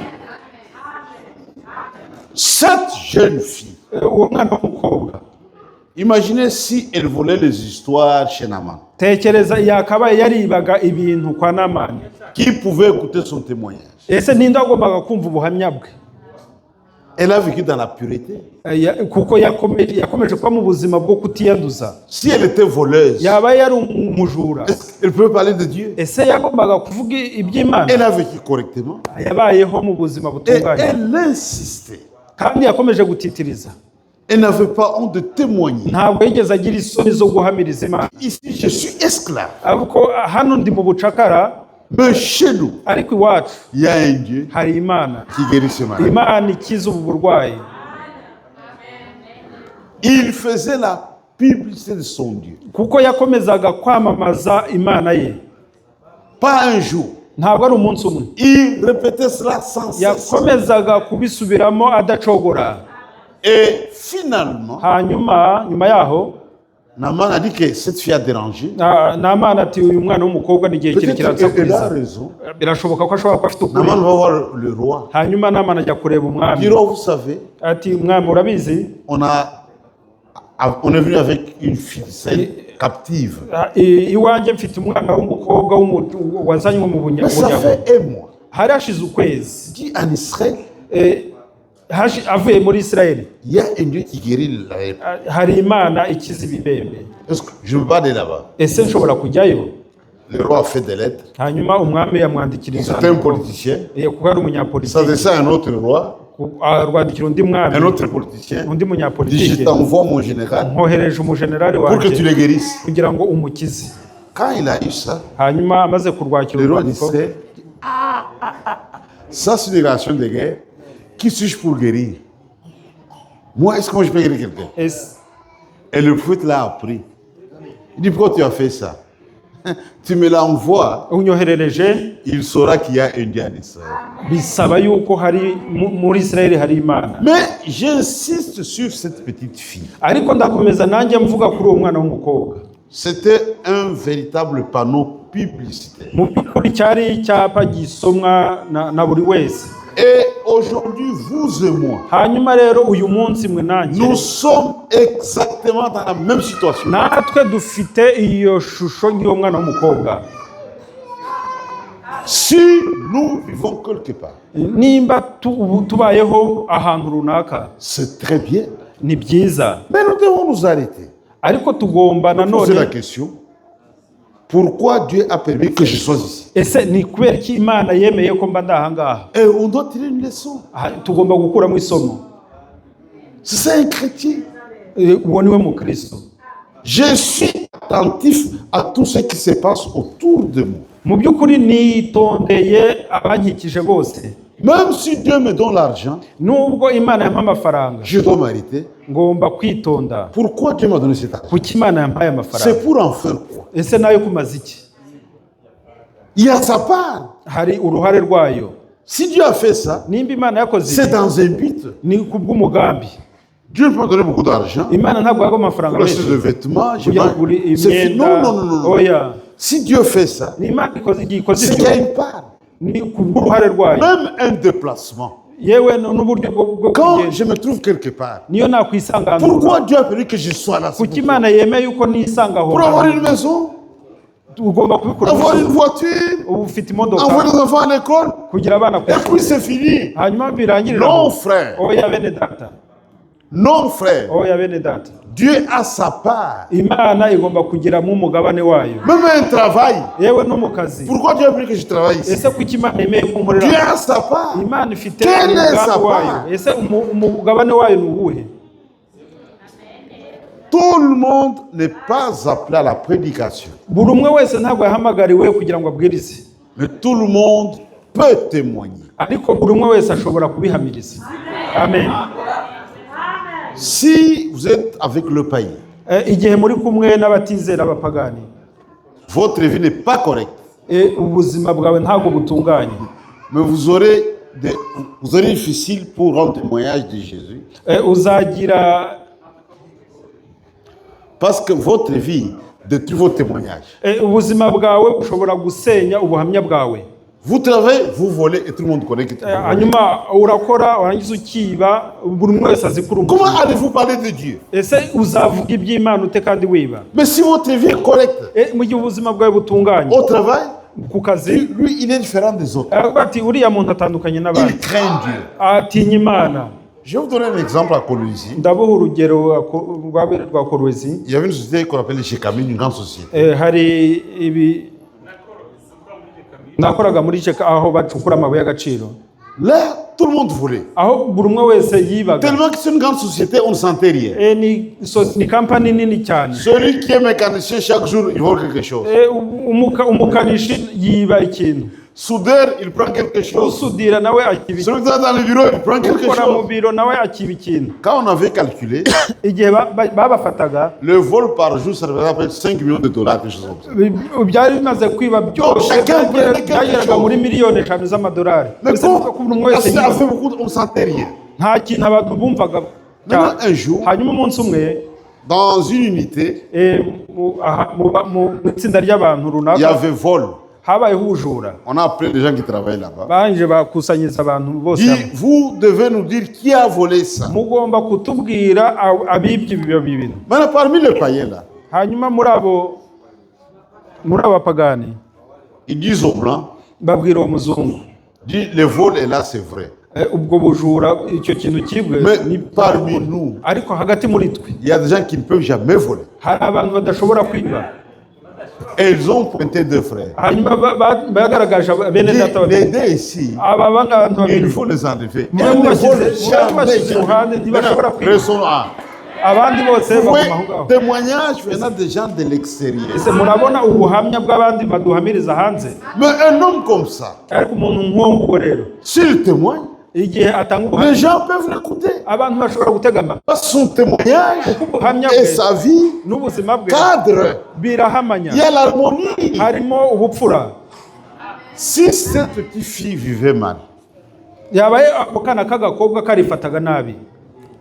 Cette jeune fille, Uwo mwana w'umukobwa, imaginez si elle volait les histoires chez Naaman. tekereza yakabaye yaribaga ibintu kwa Namani. Qui pouvait écouter son témoignage? Ese ninde agombaga kumva ubuhamya bwe? Elle a vécu dans la pureté. Kuko yakomeje kuba mu buzima bwo kutiyanduza. Si elle était voleuse, Yaba yari umujura. elle peut parler de Dieu. Ese yagombaga kuvuga iby'Imana? Elle a vécu correctement. Yabayeho mu buzima Et butunganye. elle insistait. Kandi yakomeje gutitiriza. Elle n'avait pas honte de témoigner. Ntabwo yigeze agira isoni zo guhamiriza Imana. Ici, je suis esclave. Ariko hano ndi mu bucakara, Mais chez nous, ariko iwacu il y a un Dieu hari Imana. qui guérit ce malade. Imana ikiza ubu burwayi. Il faisait la publicité de son Dieu. Kuko yakomezaga kwamamaza Imana ye. Pas un jour. Ntabwo ari umunsi umwe. Il répétait cela sans cesse. Yakomezaga kubisubiramo adacogora. Et finalement, Nyuma yaho, Naaman a dit que cette fille a dérangé. Namani ati uyu mwana w'umukobwa n'igihe kirekire Peut-être qu'elle a ansakuriza. raison. Birashoboka ko ashobora kuba afite ukuri. Naaman va voir le roi. Hanyuma Namani ajya kureba Il umwami. dit, oh, vous savez, Ati umwami urabizi, on est venu avec une fille captive. iwanjye mfite umwana w'umukobwa wazanywe mu Mais ça bunyago. fait un mois. Hari hashize ukwezi. Dit en Israël, Avuye muri Israeli. il y a un Dieu qui guérit la lèpre. Hari Imana ikiza ibibembe. Est-ce que je ne veux pas aller là-bas? Ese nshobora kujyayo? Le roi a fait des lettres. Hanyuma umwami yamwandikiriza. C'est un politicien. Kuko ari Ça umunyapolitiki. descend à un autre roi, Arwandikira undi mwami. un autre politicien. Undi Il dit, je munyapolitiki. t'envoie mon général Nkohereje umujenerali pour que tu wanjye les guérisses. kugira ngo umukize. Quand il a eu ça, Hanyuma amaze kurwakira le roi urwandiko, disait, ça c'est une déclaration de guerre. Qui suis-je pour guérir? Moi, est-ce que moi je peux guérir quelqu'un? Et le prophète l'a appris. Il dit, pourquoi tu as fait ça? Tu me l'envoies, unyoherereje il saura qu'il y a un Dieu en Israël. bisaba yuko hari muri Israeli hari Imana. Mais j'insiste sur cette petite fille. Ariko ndakomeza nanjye mvuga kuri uwo mwana w'umukobwa. C'était un véritable panneau publicitaire. Mu by'ukuri cyari icyapa gisomwa na buri wese. Et aujourd'hui, vous et moi, Hanyuma rero uyu munsi mwe nanjye nous sommes exactement dans la même situation. natwe dufite iyo shusho y'uwo mwana w'umukobwa. Si nous vivons quelque part, Nimba tubayeho ahantu runaka c'est très bien. ni byiza, Mais nous devons nous arrêter. ariko tugomba Poser la nanone question, pourquoi Dieu a permis que je sois ici? ese ni kubera ko Imana yemeye ko mba ndahangaha? Et on doit tirer une leçon. Tugomba gukuramo isomo. C'est un chrétien. Uwo niwe mukristo. Je suis attentif à tout ce qui se passe autour de moi. Mu by'ukuri nitondeye abankikije bose. Même si Dieu me donne l'argent, Nubwo Imana yampa amafaranga, je dois m'arrêter. ngomba kwitonda. Pourquoi Dieu m'a donné cet argent? Kuki Imana yampaye amafaranga? C'est pour en faire quoi? Ese nayo kumaza iki? Il y a sa part. Hari uruhare rwayo. Si Dieu a fait ça, nimba Imana yakoze c'est dans un but. ni kubw'umugambi. Dieu ne peut pas donner beaucoup d'argent Imana ntabwo yaguha amafaranga pour acheter menshi des vêtements. kugira ngo ugure C'est non, imyenda. non, non, non, non. Oya, Si Dieu fait ça, ni Imana ikoze igihe ikoze c'est ibyo qu'il y a une part. ni kubw'uruhare rwayo. Même un déplacement. Yewe n'uburyo bwo Quand kugenda je me trouve quelque part, niyo nakwisanga ahantu pourquoi Dieu a permis que je sois là? kuki Imana yemeye yuko nisanga aho Pour avoir une maison, ugomba kubikora avoir une voiture, ubu ufite imodoka envoyer des enfants à l'école, kugira abana ku et puis c'est fini. hanyuma birangirira Non, aho. frère. Oya bene data, Non, frère. oya bene data, Dieu a sa part. Imana igomba kugiramo umugabane wayo. Même un travail. Yewe no mu kazi, Pourquoi Dieu a voulu que je travaille ici? ese kuki Imana yemeye Dieu kunkorera? a sa part. Imana ifite Quelle est sa umugambi wayo. part? Ese umugabane wayo ni uwuhe? Tout le monde n'est pas appelé à la prédication. Buri umwe wese ntabwo yahamagariwe kugira ngo abwirize, Mais tout le monde peut témoigner. ariko buri umwe wese ashobora kubihamiriza. Amen. Si vous êtes avec le païen, Igihe muri kumwe n'abatizera abapagani, votre vie n'est pas correcte, ubuzima bwawe ntabwo butunganye, mais vous aurez difficile pour rendre témoignage de Jésus. uzagira Parce que votre vie détruit vos témoignages. ubuzima bwawe bushobora gusenya ubuhamya bwawe. Vous travaillez, vous volez et tout le monde connaît que tu voles. Hanyuma urakora warangiza ukiba, buri umwe wese azi kuri Comment allez-vous parler de Dieu? ese uzavuga iby'Imana ute kandi wiba? Mais si votre vie est correcte, Mu gihe ubuzima bwawe butunganye au travail, ku kazi, lui, il est différent des autres. ati uriya muntu atandukanye n'abandi, Il craint Dieu. atinya Imana. Je vais vous donner un exemple à Colosie. Ndabuha urugero rwa Kolwezi. Il y avait une société qu'on appelle les Chekamines, une grande société. Hari ibi nakoraga muri Cheka aho bacukura amabuye y'agaciro, Là, tout le monde volait. aho buri umwe wese yibaga. Tellement que c'est une grande société, on ne sentait rien. Ni kampani nini cyane. Celui qui est mécanicien, chaque jour, il vole quelque chose. Umukanishi yiba ikintu, Soudeur, il prend quelque chose. usudira nawe akiba Celui qui est dans le bureau, il prend quelque ukora mu chose. biro nawe akiba ikintu. Quand on avait calculé, Igihe babafataga le vol par jour, ça représente à peu près 5 millions de dollars, quelque chose comme ça. byari bimaze kwiba byose byageraga muri miliyoni 5 z'amadolari. Mais Ese nuko buri umwe wese ça a fait yibaga. beaucoup, on ne sentait rien. Nta kintu abantu bumvaga. Maintenant, un jour, Hanyuma umunsi umwe dans une unité, mu itsinda ry'abantu il y runaka avait vol. habayeho ubujura. On a appelé les gens qui travaillaient là-bas. Banje bakusanyiriza abantu bose Dit, hamwe. vous devez nous dire qui a volé ça. Mugomba kutubwira abibye ibyo bintu. Maintenant, parmi les païens là, Hanyuma muri abapagani ils disent aux blancs, babwira uwo muzungu, dit, le vol est là, c'est vrai. ubwo bujura icyo kintu kibwe Mais ni parmi nous, ariko hagati muri twe il y a des gens qui ne peuvent jamais voler. hari abantu badashobora kwiba. Et ils ont pointé deux frères. Hanyuma bagaragaje bene data Les babiri, deux ici, aba bantu il babiri faut les enlever. Mwe Ils ne mubashyize- volent mwe mubashyize iruhande, ntibashobora jamais. kwiba. Restons là. abandi bose Vous voyez, baguma aho ngaho. témoignage venant des gens de l'extérieur. Ese murabona ubuhamya bw'abandi baduhamiriza hanze, Mais un homme comme ça, ariko umuntu nk'uwo rero s'il témoigne, igihe atanga les ubuhamya gens peuvent l'écouter. abantu bashobora gutega amatwi. Parce que son témoignage Ubuhamya et bwe sa vie n'ubuzima bwe cadrent. birahamanya, Il y a l'harmonie. harimo ubupfura. Si cette petite fille vivait mal, Yabaye ako kana k'agakobwa karifataga nabi,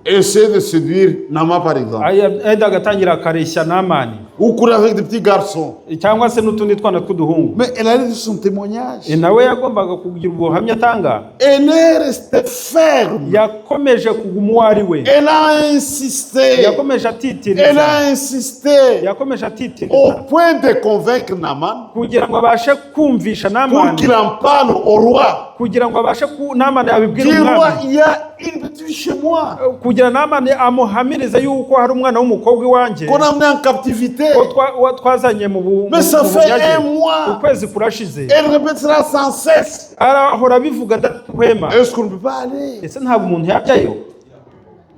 essaie de séduire Nama par exemple, yenda agatangira akareshya n'amani ou courir avec des petits garçons. cyangwa se n'utundi twana tw'uduhungu. Mais elle a dit son témoignage. Nawe yagombaga kugira ubuhamya atanga, Elle est restée ferme. yakomeje kuguma uwo ari we, Elle a insisté. yakomeje Elle atitiriza, a insisté yakomeje atitiriza au point de convaincre Naman kugira ngo abashe kumvisha pour n'amani, qu'il en parle au roi. kugira ngo abashe n'amani abibwire Dis roi, umwami, il y a une petite fille chez moi kugira n'amani amuhamirize yuko hari umwana w'umukobwa iwanjye qu'on a amené en captivité. twazanye mu Mais ça fait bunyage. un mois. Ukwezi kurashize, Elle répétera sans cesse. arahora bivuga adahwema. Est-ce qu'on ne peut pas aller? Ese ntabwo umuntu yajyayo?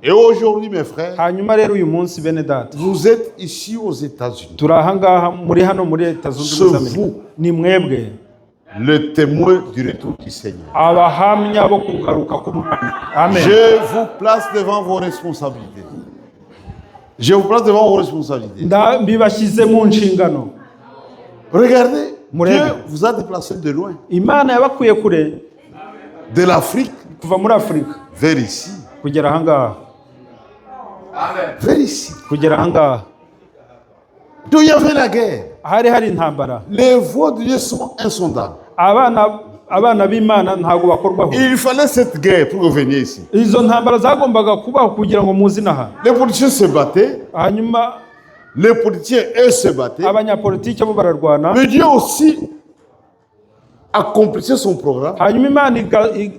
Et aujourd'hui, mes frères, Hanyuma rero uyu munsi bene data, vous êtes ici aux États-Unis. turi aha ngaha muri hano muri Leta Zunze Ubumwe za Amerika. Ni mwebwe Le témoin du retour du Seigneur. abahamya bo kugaruka k'Umwami. Amen. Je vous place devant vos responsabilités. Je vous place devant vos responsabilités. Mbibashyize mu nshingano. Regardez, Murebe. Dieu vous a déplacé de loin. Imana yabakuye kure, de l'Afrique kuva muri Afurika vers ici, kugera ahangaha, vers ici. kugera ahangaha. Donc il y avait la guerre. Hari intambara. Les voies de Dieu sont insondables. Abana b'Imana ntago bakorwaho. Il fallait cette guerre pour revenir ici. Izo ntambara zagombaga kubaho kugira ngo muzi naha. Les politiciens se battaient. Hanyuma Les politiciens, eux, se battaient. abanyapolitike bo bararwana. Mais Dieu aussi accomplissait son programme. Hanyuma Imana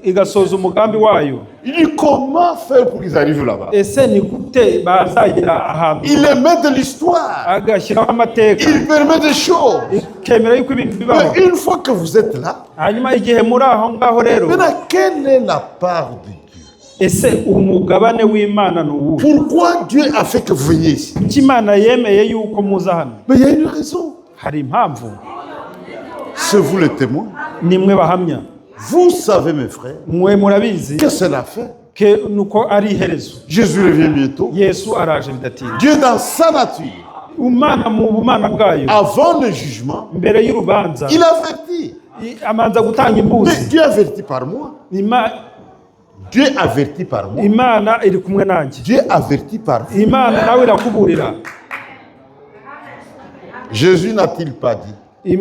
igasoza umugambi wayo. Il dit comment faire pour qu'ils arrivent là-bas. Ese ni gute bazagera ahantu? Il les met de l'histoire. Agashyiraho amateka. Il permet des choses. Ikemera yuko ibintu bibaho. Mais une fois que vous êtes là, Hanyuma igihe muri aho ngaho rero. maintenant, quelle est la part de Dieu? Ese umugabane w'Imana ni uwuhe? Pourquoi Dieu a fait que vous veniez ici? Kuki Imana yemeye yuko muza hano? Mais il y a une raison. Hari impamvu. C'est vous le témoin. Nimwe bahamya. Vous savez, mes frères, Mwe murabizi que c'est la fin. ke nuko ari iherezo. Jésus revient bientôt. Yesu araje bidatinda. Dieu, dans sa nature, Umana mu bumana bwayo avant le jugement, mbere y'urubanza il avertit. amanza gutanga Mais imbuzi. Dieu avertit par moi. Dieu avertit par moi. Imana iri kumwe nanjye. Dieu avertit par vous. Imana nawe irakuburira. Jésus n'a-t-il pas dit?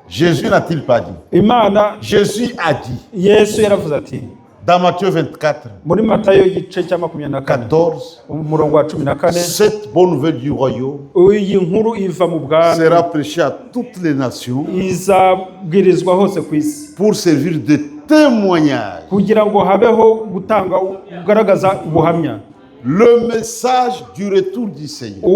Jésus n'a-t-il pas dit? Imana Jésus a dit Yesu yaravuze ati dans Matthieu 24, muri Matayo igice cya 24 14, umurongo wa 14, cette bonne nouvelle du royaume iyi nkuru iva mu bwami sera prêchée à toutes les nations izabwirizwa hose ku isi pour servir de témoignage. kugira ngo habeho gutanga kugaragaza ubuhamya. Le message du retour du Seigneur.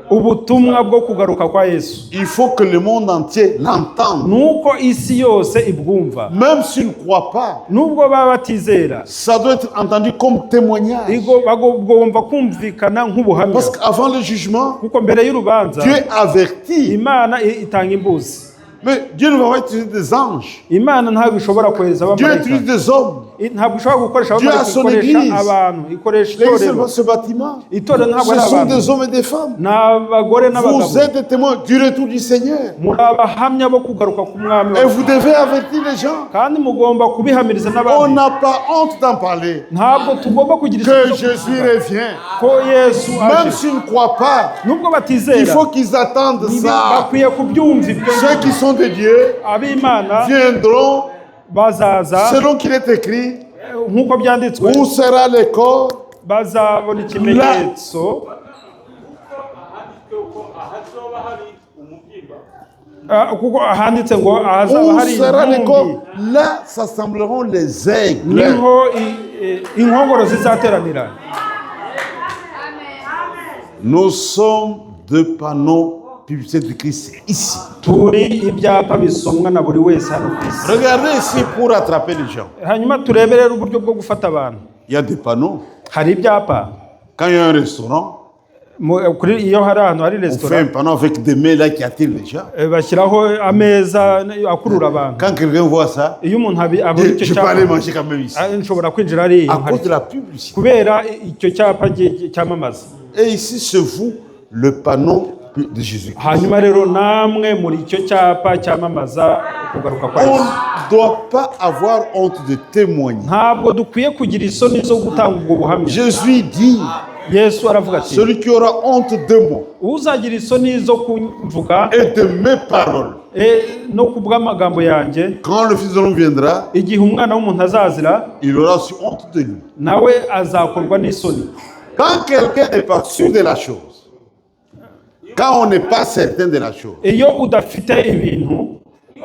Ubutumwa bwo kugaruka kwa Yesu. Il faut que le monde entier l'entende. Nuko isi yose ibwumva. Même s'ils ne croient pas, Nubwo baba batizera. ça doit être entendu comme témoignage. Bagomba kumvikana nk'ubuhamya. Parce qu'avant le jugement, Kuko mbere y'urubanza Dieu avertit. Imana itanga imbuzi. Mais Dieu ne va pas utiliser des anges. Imana ntabwo ishobora kohereza Dieu abamarayika. utilise des hommes. Ntabwo ishobora gukoresha Dieu a abamarayika, son ikoresha église. abantu, ikoresha L'église, itorero. ce bâtiment, Itorero ntabwo ce ari sont abantu. des hommes et des femmes. Ni abagore n'abagabo. Vous êtes des témoins du retour du Seigneur. Muri abahamya bo kugaruka k'umwami Et wacu. vous devez avertir les gens. Kandi mugomba kubihamiriza On n'abandi. n'a pas honte d'en parler. Ntabwo tugomba kugira Que isuku yo Jésus kuvuga revient. ko Yesu Même aje. s'ils ne croient pas, Nubwo batizera, il faut qu'ils attendent ça. bakwiye kubyumva ibyo. Ceux qui sont de Dieu Ab'Imana viendront bazaza selon qu'il est écrit. nk'uko byanditswe, Où sera le corps? bazabona ikimenyetso. Kuko handitse ngo ahazaba Où hari sera le intumbi, corps? Là s'assembleront les aigles. niho inkongoro zizateranira. Nous sommes deux panneaux publicitaires de Christ ici. Turi ibyapa bisomwa na buri wese hano ku isi. Regardez ici pour attraper les gens. Hanyuma turebe rero uburyo bwo gufata abantu. Il y a des panneaux. Hari ibyapa Quand il y a un restaurant, iyo hari ahantu hari on fait resitora, un panneau avec des mains là qui attirent les gens. bashyiraho ameza akurura abantu. Quand quelqu'un voit ça, Iyo umuntu abona icyo je peux aller cyapa, manger quand même ici. nshobora kwinjira hariya À cause de la publicité. kubera icyo cyapa cyamamaza. Et ici, c'est vous, le panneau de Jésus. Hanyuma rero namwe muri icyo cyapa cyamamaza kugaruka kwa On Yesu. ne doit pas avoir honte de témoigner. Ntabwo dukwiye kugira isoni zo gutanga ubwo buhamya. Jésus dit, Yesu aravuga ati, celui qui aura honte de moi uzagira isoni zo kumvuga et de mes paroles, no kubw'amagambo yanjye, quand le Fils de l'homme viendra, igihe umwana w'umuntu azazira, il aura aussi honte de lui. nawe azakorwa n'isoni. Quand quelqu'un n'est pas sûr de la chose, quand on n'est pas certain de la chose, Iyo udafite ibintu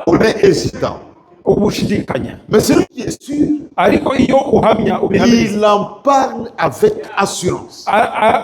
on est hésitant. uba ushidikanya, Mais celui qui est sûr, ariko iyo uhamya ubihamiriza, il en parle avec assurance.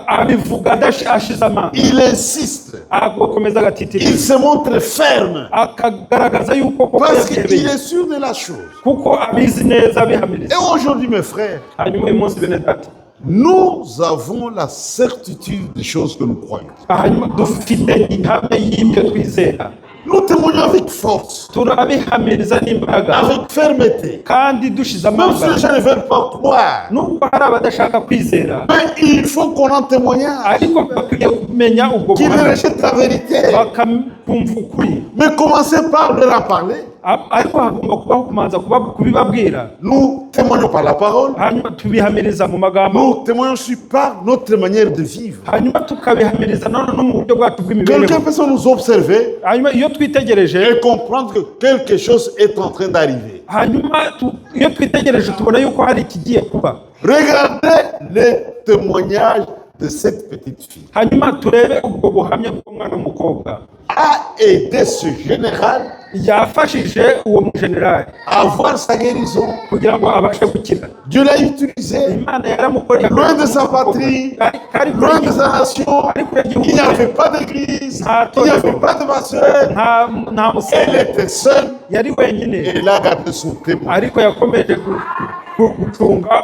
abivuga ashize amanga, Il insiste. agakomeza agatitiriza, Il se montre ferme. akagaragaza yuko koko Parce qu'il yabyemeye, est sûr de la chose. kuko abizi neza abihamiriza. Et aujourd'hui, mes frères, Hanyuma uyu munsi bene data, nous avons la certitude des choses que nous croyons. hanyuma dufite ihame y'ibyo twizera, Nous témoignons avec force, turabihamiriza n'imbaraga avec fermeté. kandi dushize Même si amanga. les gens ne veulent pas croire, Nubwo hari abadashaka kwizera, mais il faut qu'on en témoignage, ariko bakwiye kumenya ubwo qu'ils buhamya, rejettent la vérité. bakumva ukuri. Mais commencez par leur en parler. ariko hagomba kubaho kumanza kubibabwira. Nous témoignons par la parole. Hanyuma tubihamiriza mu magambo. Nous témoignons aussi par notre manière de vivre. Hanyuma tukabihamiriza none no mu buryo bwacu bw'imibereho. Quelqu'un peut nous observer Hanyuma iyo twitegereje et comprendre que quelque chose est en train d'arriver. hanyuma iyo twitegereje tubona yuko hari ikigiye kuba. Regardez les témoignages de cette petite fille. Hanyuma turebe ubwo buhamya bw'umwana w'umukobwa. A aidé ce général Yafashije uwo mujenerali à avoir sa guérison. kugira ngo abashe gukira. Dieu l'a utilisé. Imana yaramukoreye Loin de sa patrie, loin de sa nation, il n'y avait pas d'église, il n'y avait pas de pasteur. nta Elle était seule yari wenyine, et elle a gardé son témoin. ariko yakomeje gucunga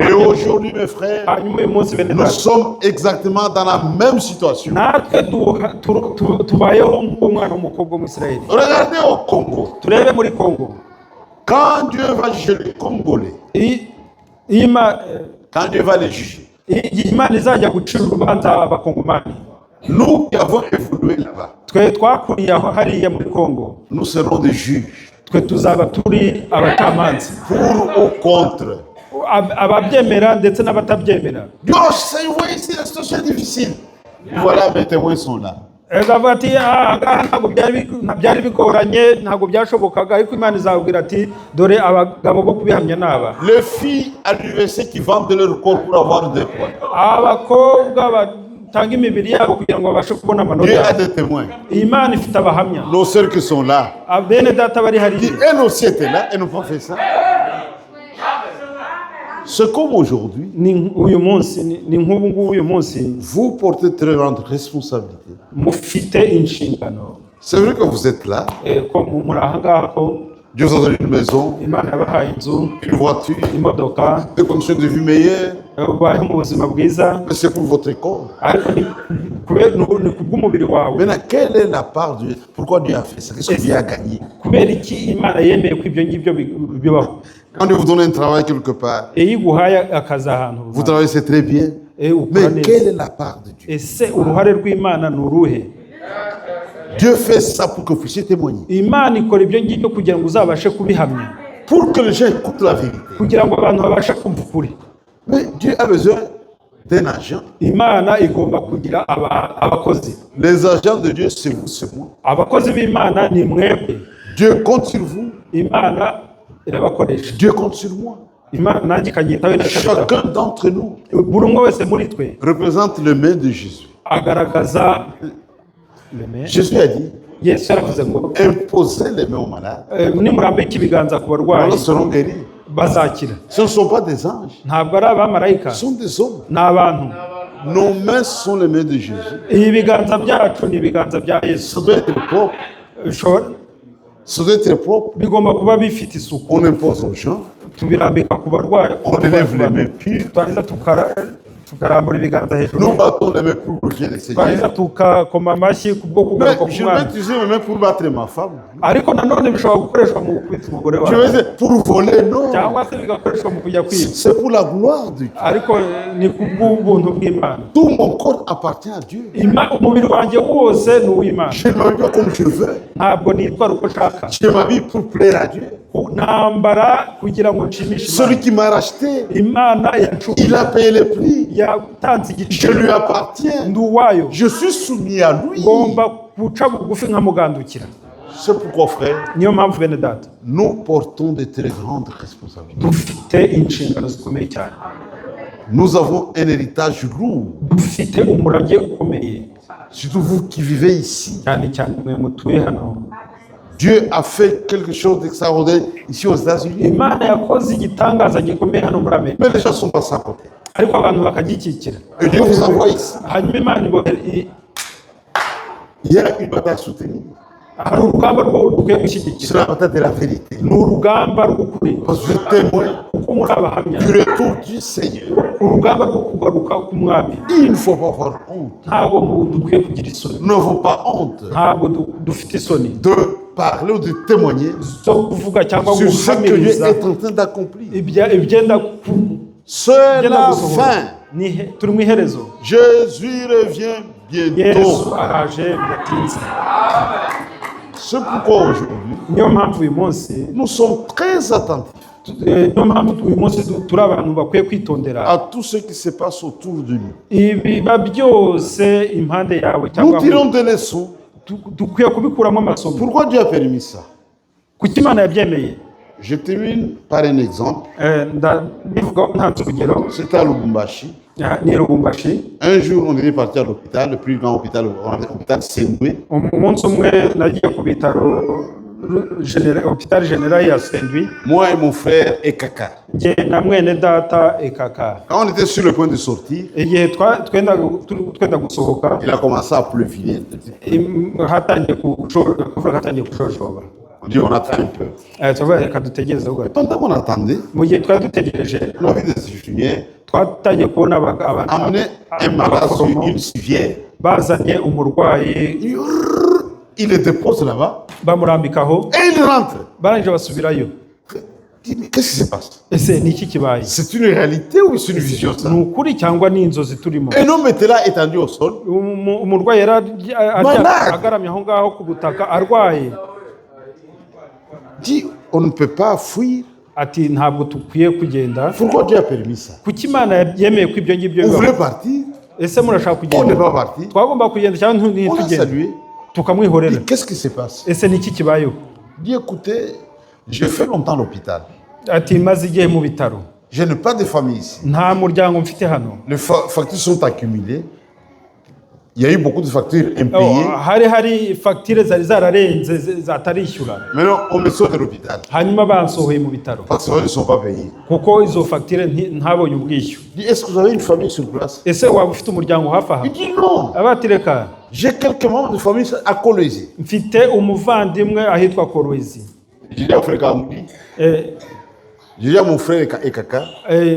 Et aujourd'hui, mes frères, hanyuma uyu munsi bene nous data sommes exactement dans la même situation. natwe tubayeho nk'umwana w'umukobwa w'Umwisirayeli. Regardez au Congo. Turebe muri Congo, Quand Dieu va juger les Congolais, quand Dieu va les juger, Imana izajya gucira urubanza abakongomani. nous qui avons évolué là-bas, Twe twakuriye aho hariya muri Congo, nous serons des juges. twe tuzaba turi abacamanza, Pour ou contre. ababyemera ndetse n'abatabyemera. Dieu, c'est oui, c'est la situation difficile. Voilà, mes témoins sont là. Ezavuga ati ngaha ntabwo byari bigoranye, ntabwo byashobokaga, ariko Imana izabwira ati dore abagabo bo kubihamya n'aba. Les filles à l'université qui vendent leur corps pour avoir des points. Abakobwa batanga imibiri yabo kugira ngo babashe kubona Dieu a amanota. des témoins. Imana ifite abahamya. Nos sœurs qui sont là. Bene data bari hariya. Elles aussi étaient là, elles n'ont pas fait ça. C'est comme aujourd'hui. Uyu munsi ni nk'ubu ngubu uyu munsi Vous portez très grande responsabilité. mufite inshingano. C'est vrai que vous êtes là. Ko muri aha ngaha ko Dieu vous a donné une maison, Imana yabahaye inzu, une voiture, imodoka, des conditions de vie meilleures. ubayeho mu buzima bwiza, Mais c'est pour votre corps. ariko ni kubw'umubiri wawe. Maintenant, quelle est la part de Dieu? Pourquoi Dieu a fait ça? Qu'est-ce que Dieu a gagné? Kubera iki Imana yemeye ko ibyo ngibyo bibaho? Quand Dieu vous donne un travail quelque part, Iyo iguhaye akazi ahantu vous runaka, travaillez, c'est très bien. ukora Mais quelle neza, est la part de Dieu? ese uruhare rw'Imana ni uruhe? Dieu fait ça pour que vous puissiez témoigner. Imana ikora ibyo ngibyo kugira ngo uzabashe kubihamya, Pour que les gens écoutent la vérité. kugira ngo abantu babashe kumva ukuri. Mais Dieu a besoin d'un agent. Imana igomba kugira abakozi. Les agents de Dieu, c'est vous, c'est moi. Abakozi b'Imana ni mwebwe. Dieu compte sur vous. Imana irabakoresha. Dieu compte sur moi. Imana nanjye ikanyitaho inashaka. Chacun d'entre nous Buri umwe wese muri twe représente le main de Jésus. agaragaza Jésus a dit, Yesu yaravuze ngo imposez les mains aux malades. nimurambika ibiganza ku barwayi Ils seront guéris. bazakira. Ce ne sont pas des anges. Ntabwo ari abamarayika, Ce sont des hommes. ni abantu. Nos mains sont les mains de Jésus. Ibi biganza byacu ni ibiganza bya Yesu. Ça doit être propre. Ça doit être propre. Bigomba kuba bifite isuku. On impose aux gens. Tubirambika ku barwayi, On élève les mains pures. twarangiza tukarambura ibiganza hejuru, Nous battons les mains pour glorifier le twarangiza Seigneur. tukakoma amashyi kubwo Mais kugaruka je k'umwana. vais utiliser mes mains pour battre ma femme. Ariko nanone bishobora gukoreshwa mu gukubita umugore Je wawe, vais dire pour voler, non. cyangwa se bigakoreshwa mu kujya kwiba, C'est pour la gloire de Dieu. ariko ni kubw'ubuntu bw'Imana. Tout mon corps appartient à Dieu. Umubiri wanjye wose ni uw'Imana. Je ne m'habille pas comme je veux. Ntabwo nitwara uko nshaka, Je m'habille pour plaire à Dieu. ntambara kugira ngo nshimishe Celui Imana. qui m'a racheté, Imana yancunguye, il a payé le prix. yatanze Je igiciro, lui appartiens. ndi uwayo, Je suis soumis à lui. ngomba guca bugufi nkamugandukira. C'est pourquoi, frère, Niyo mpamvu bene data nous portons de très grandes responsabilités. dufite inshingano zikomeye cyane, Nous avons un héritage lourd. dufite umurage ukomeye Surtout vous qui vivez ici. cyane cyane mwe mutuye hano. Dieu a fait quelque chose d'extraordinaire ici aux États-Unis. Imana yakoze igitangaza gikomeye hano muri Amerika, Mais les gens sont passés à côté. ariko abantu bakagikikira. Et Dieu vous envoie ici. Hanyuma Imana Il y a une bataille soutenue. hari urugamba rukwiye C'est gushyigikira, la bataille de la vérité. ni urugamba rw'ukuri, Parce que vous êtes témoin kuko muri abahamya, du retour du Seigneur. urugamba rwo kugaruka k'umwami. Il ne faut pas avoir honte. Ntabwo dukwiye kugira isoni, Nous n'avons pas honte ntabwo dufite isoni de parler ou de témoigner zo kuvuga cyangwa sur ce que Dieu guhamiriza est en train d'accomplir. ibyenda C'est la fin. turi mu iherezo. Jésus revient Yesu bientôt. araje bidatinze. C'est pourquoi aujourd'hui, niyo mpamvu uyu munsi nous sommes très attentifs niyo mpamvu uyu munsi turi abantu bakwiye kwitondera à tout ce qui se passe autour de nous. ibiba byose impande yawe Nous cyangwa tirons des leçons. dukwiye kubikuramo amasomo. Pourquoi Dieu a permis ça? Kuki Imana yabyemeye? Je termine par un exemple. Ndabivuga ntanze urugero. C'était à Lubumbashi. Ni Lubumbashi. Un jour, on était parti à l'hôpital, le plus grand hôpital, l'hôpital Saint-Louis. Umunsi umwe nagiye ku bitaro hôpital général ya Saint-Louis. Moi et mon frère Ekaka. Njye na mwene data Ekaka. Quand on était sur le point de sortir, igihe twenda gusohoka, il a commencé à pleuvoir. hatangiye kujojoba. On dit on attend un peu. Tuvuga reka dutegereze ho gato. Pendant qu'on attendait, Mu gihe twari dutegereje, on a vu des infirmières twatangiye kubona amener un malade sur une civière. bazanye umurwayi, Il le dépose là-bas bamurambikaho, et il rentre. barangije basubirayo. Qu'est-ce qui se passe? Ese ni iki kibaye? C'est une réalité ou c'est une vision ça? Ni ukuri cyangwa ni inzozi turimo? Un homme était là étendu au sol. Umurwayi yari agaramye aho ngaho ku butaka arwaye. Dit on ne peut pas fuir. Ati ntabwo tukwiye kugenda. Pourquoi Dieu a permis ça? Kuki Imana yemeye ko ibyo ngibyo Vous voulez partir? Ese murashaka On n'est kugenda? pas parti. Twagomba kugenda cyangwa On a ntitugende? salué. Tukamwihorera. Dit qu'est-ce qui se passe? Ese ni iki kibayeho? Dit écoutez, j'ai fait longtemps à l'hôpital. Ati maze igihe mu bitaro. Je n'ai pas de famille ici. Nta muryango mfite hano. Les factures sont accumulées. Il y a eu beaucoup de factures impayées. Hari fagitire zari zararenze zatarishyura. Maintenant, on me sort de l'hôpital. Hanyuma bansohoye mu bitaro. Parce qu'ils ne sont pas payés. Kuko izo fagitire ntabonye ubwishyu. Dit est-ce que vous avez une famille sur place? Ese waba ufite umuryango hafi aha? Il dit non. Abatireka. J'ai quelques membres de famille à Kolwezi. Mfite umuvandimwe ahitwa Kolwezi. J'ai dit à frère Kamoudi. J'ai dit à mon frère Ekaka.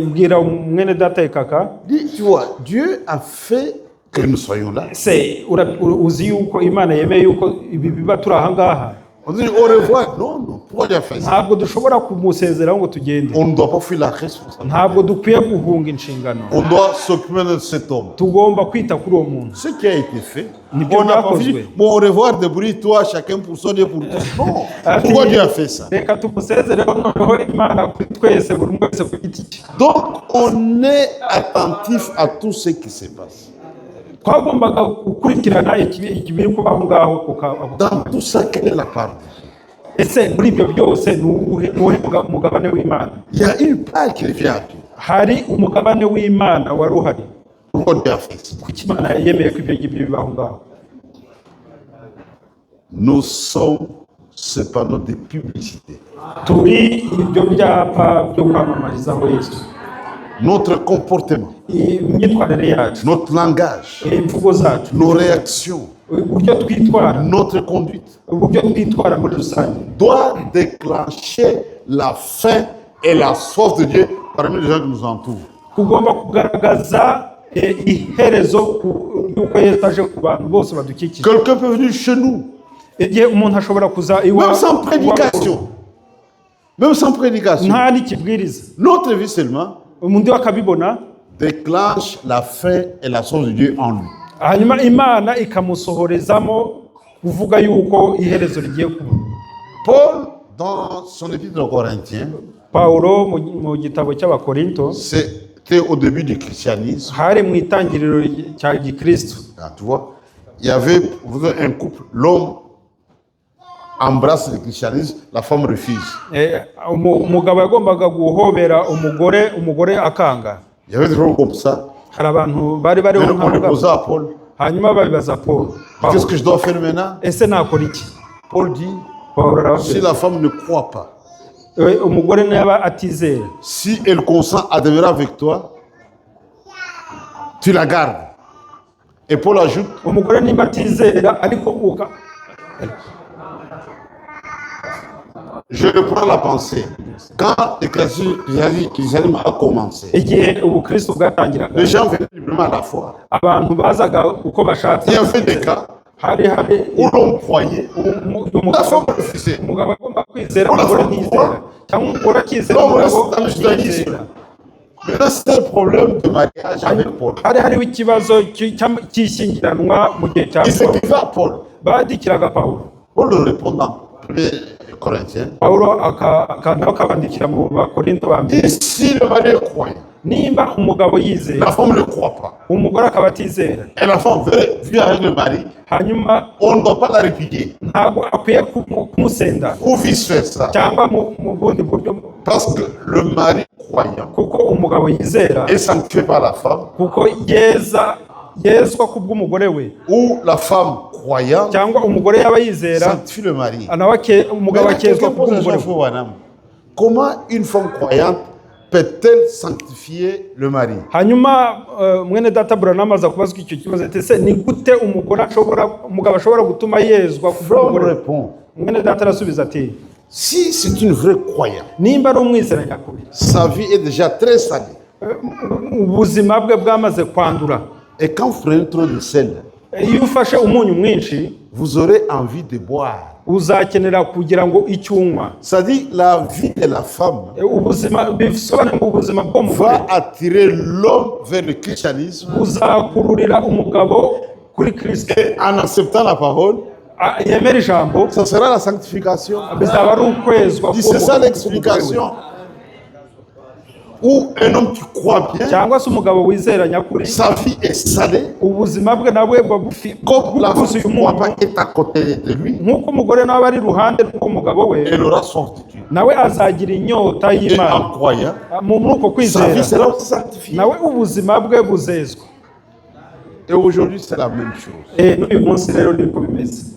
Mbwira mwene data Ekaka. Dit tu vois, Dieu a fait que nous soyons là. Se uzi yuko Imana yemeye yuko ibi biba turi aha ngaha. On dit au revoir. Non, non. Pourquoi Dieu a fait ça? Ntabwo dushobora kumusezeraho ngo tugende. On ne doit pas fuir la responsabilité. Ntabwo dukwiye guhunga inshingano. On doit s'occuper de cet homme. Tugomba kwita kuri uwo muntu. Ce qui a été fait, Nibyo on n'a pas byakozwe. dit, bon, au revoir, débrouille-toi, chacun pour son et pour tous. Non. Pourquoi Dieu a fait ça? Reka tumusezereho noneho Imana kuri twese buri umwe wese ku giti cye. Donc, on est attentif à tout ce qui se passe. Twagombaga gukurikirana ikibiri kubaho ngaho Dans tout ça, quelle est la part? ese muri ibyo byose ni uwuhe mugabane w'Imana? Il y a une part qui revient à Dieu. Hari umugabane w'Imana wari uhari. Pourquoi Dieu a fait ça? Kuki Imana yemeye ko ibyo ngibyo bibaho ngaho? Nous sommes cependant des publicités. Turi ibyo byapa byo kwamamarizaho Yesu. Notre comportement, Imyitwarire yacu, notre langage, imvugo zacu, nos réactions, uburyo twitwara, notre conduite uburyo twitwara muri rusange doit déclencher la faim et la soif de Dieu parmi les gens qui nous entourent. kugomba kugaragaza iherezo y'uko Yesu aje ku bantu bose badukikije. Quelqu'un peut venir chez nous, Igihe umuntu ashobora kuza même sans prédication. Même sans prédication. nta n'ikibwiriza, Notre vie seulement umuntu akabibona, déclenche la faim et la soif de Dieu en lui. hanyuma Imana ikamusohorezamo kuvuga yuko iherezo rigiye kuba. Paul, dans son épître aux Corinthiens, Paulo mu gitabo cy'Abakorinto, c'était au début du christianisme. hari mu itangiriro cya Gikristo. Ah, tu vois, il y avait un couple, l'homme embrasse le christianisme, la femme refuse. Umugabo yagombaga guhobera umugore akanga. Il y avait des gens comme ça. Hari abantu bari bari On le posa à Paul. hanyuma babibaza Paul. Qu'est-ce que je dois faire maintenant? Ese nakora iki? Paul dit, Paul si la femme ne croit pas, umugore niba atizera, si elle consent à demeurer avec toi, tu la gardes. Et Paul ajoute, umugore niba atizera ariko je reprends la pensée. Quand le christianisme a commencé, igihe ubukristo bwatangiraga, les gens venaient librement à la foi. abantu bazaga uko bashatse. Il y avait des cas hari où l'on croyait, la femme refusait. umugabo agomba kwizera, umugore ntizera, cyangwa umugore akizera, Non, umugabo dans le judaïsme. ntizera. Maintenant, c'était le problème de mariage avec Paul. hariho ikibazo cy'ishyingiranwa mu gihe cya Il Paulo. s'écrivait à Paul. Badikiraga Paulo. Paul le répond dans 1 Corinthiens. Pawulo akabandikira mu Bakorinto ba mbere. Et si le mari est croyant, Nimba umugabo yizera, la femme ne croit pas, umugore akaba atizera, et la femme vit avec le mari, hanyuma on ne doit pas la répudier. ntabwo akwiye kumusenda Ou vice-versa. cyangwa mu bundi buryo, Parce que le mari croyant kuko umugabo yizera, est sanctifié par la femme, kuko yezwa kubw'umugore we, ou la femme croyante cyangwa umugore yaba yizera sanctifie le mari. nawe umugabo Maintenant, akezwa quelqu'un pose la kubw'umugore question, we. madame. Comment une femme croyante peut-elle sanctifier le mari? Hanyuma mwene data Branham aza kubazwa icyo kibazo ati ese ni gute umugabo ashobora gutuma yezwa Frère kubw'umugore? répond, Mwene data arasubiza ati si c'est une vraie croyante, nimba ari umwizera nyakuri, sa vie est déjà très salée. ubuzima bwe bwamaze kwandura, Et quand vous prenez trop de sel, iyo ufashe umunyu mwinshi vous aurez envie de boire. uzakenera kugira ngo icyo unywa. C'est-à-dire la vie de la femme Ubuzima bisobanura ngo ubuzima bw'umugore va attirer l'homme vers le christianisme. buzakururira umugabo kuri Kristo. Et en acceptant la parole, Yemera ijambo ça sera la sanctification. bizaba ari ukwezwa. C'est ça l'explication. Ou un homme qui croit bien, cyangwa se umugabo wizera nyakuri, sa vie est salée, ubuzima bwe nawe comme la femme bwuzuye qui ne croit umunyu, pas est à côté de lui, nk'uko umugore nawe ari iruhande rw'umugabo we, elle aura soif de Dieu. nawe azagira inyota Et y'Imana. en croyant, Muri uko sa kwizera vie sera aussi sanctifiée. nawe ubuzima bwe buzezwa. Et aujourd'hui, c'est la même chose. N'uyu munsi rero niko bimeze.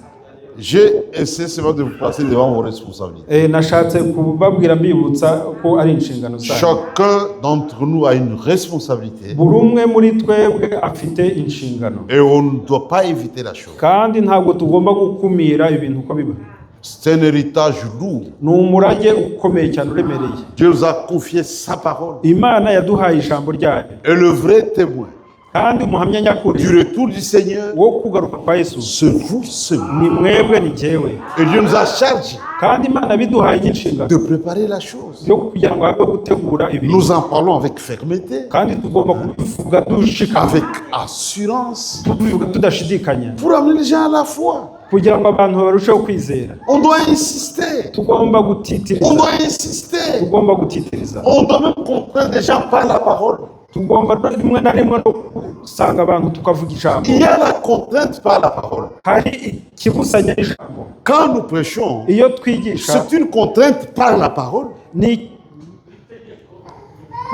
J'ai essayé seulement de vous placer devant vos responsabilités. Nashatse kubabwira mbibutsa ko ari inshingano zayo. Chacun d'entre nous a une responsabilité Buri umwe muri twebwe afite inshingano, et on ne doit pas éviter la chose. kandi ntabwo tugomba gukumira ibintu uko biba. C'est un héritage lourd. Ni umurage ukomeye cyane uremereye. Dieu nous a confié sa parole. Imana yaduhaye ijambo ryayo, Et le vrai témoin kandi umuhamya nyakuri du retour du Seigneur, wo kugaruka kwa Yesu c'est vous seul. ni mwebwe, ni jyewe. Et Dieu nous a chargé Kandi Imana biduhaye nk'inshingano de préparer la chose. yo kugira ngo habe gutegura ibintu, Nous en parlons avec fermeté, kandi tugomba kubivuga dushikama, avec assurance, tubivuga tudashidikanya, pour amener les gens à la foi. kugira ngo abantu barusheho kwizera. On doit insister. Tugomba On gutitiriza, doit insister. tugomba gutitiriza. On doit même comprendre les gens par la parole. Tugomba rimwe na rimwe no gusanga abantu tukavuga ijambo. Il y a la contrainte par la parole. Hari ikibusanya ijambo. Quand nous prêchons, Iyo twigisha c'est une contrainte par la parole.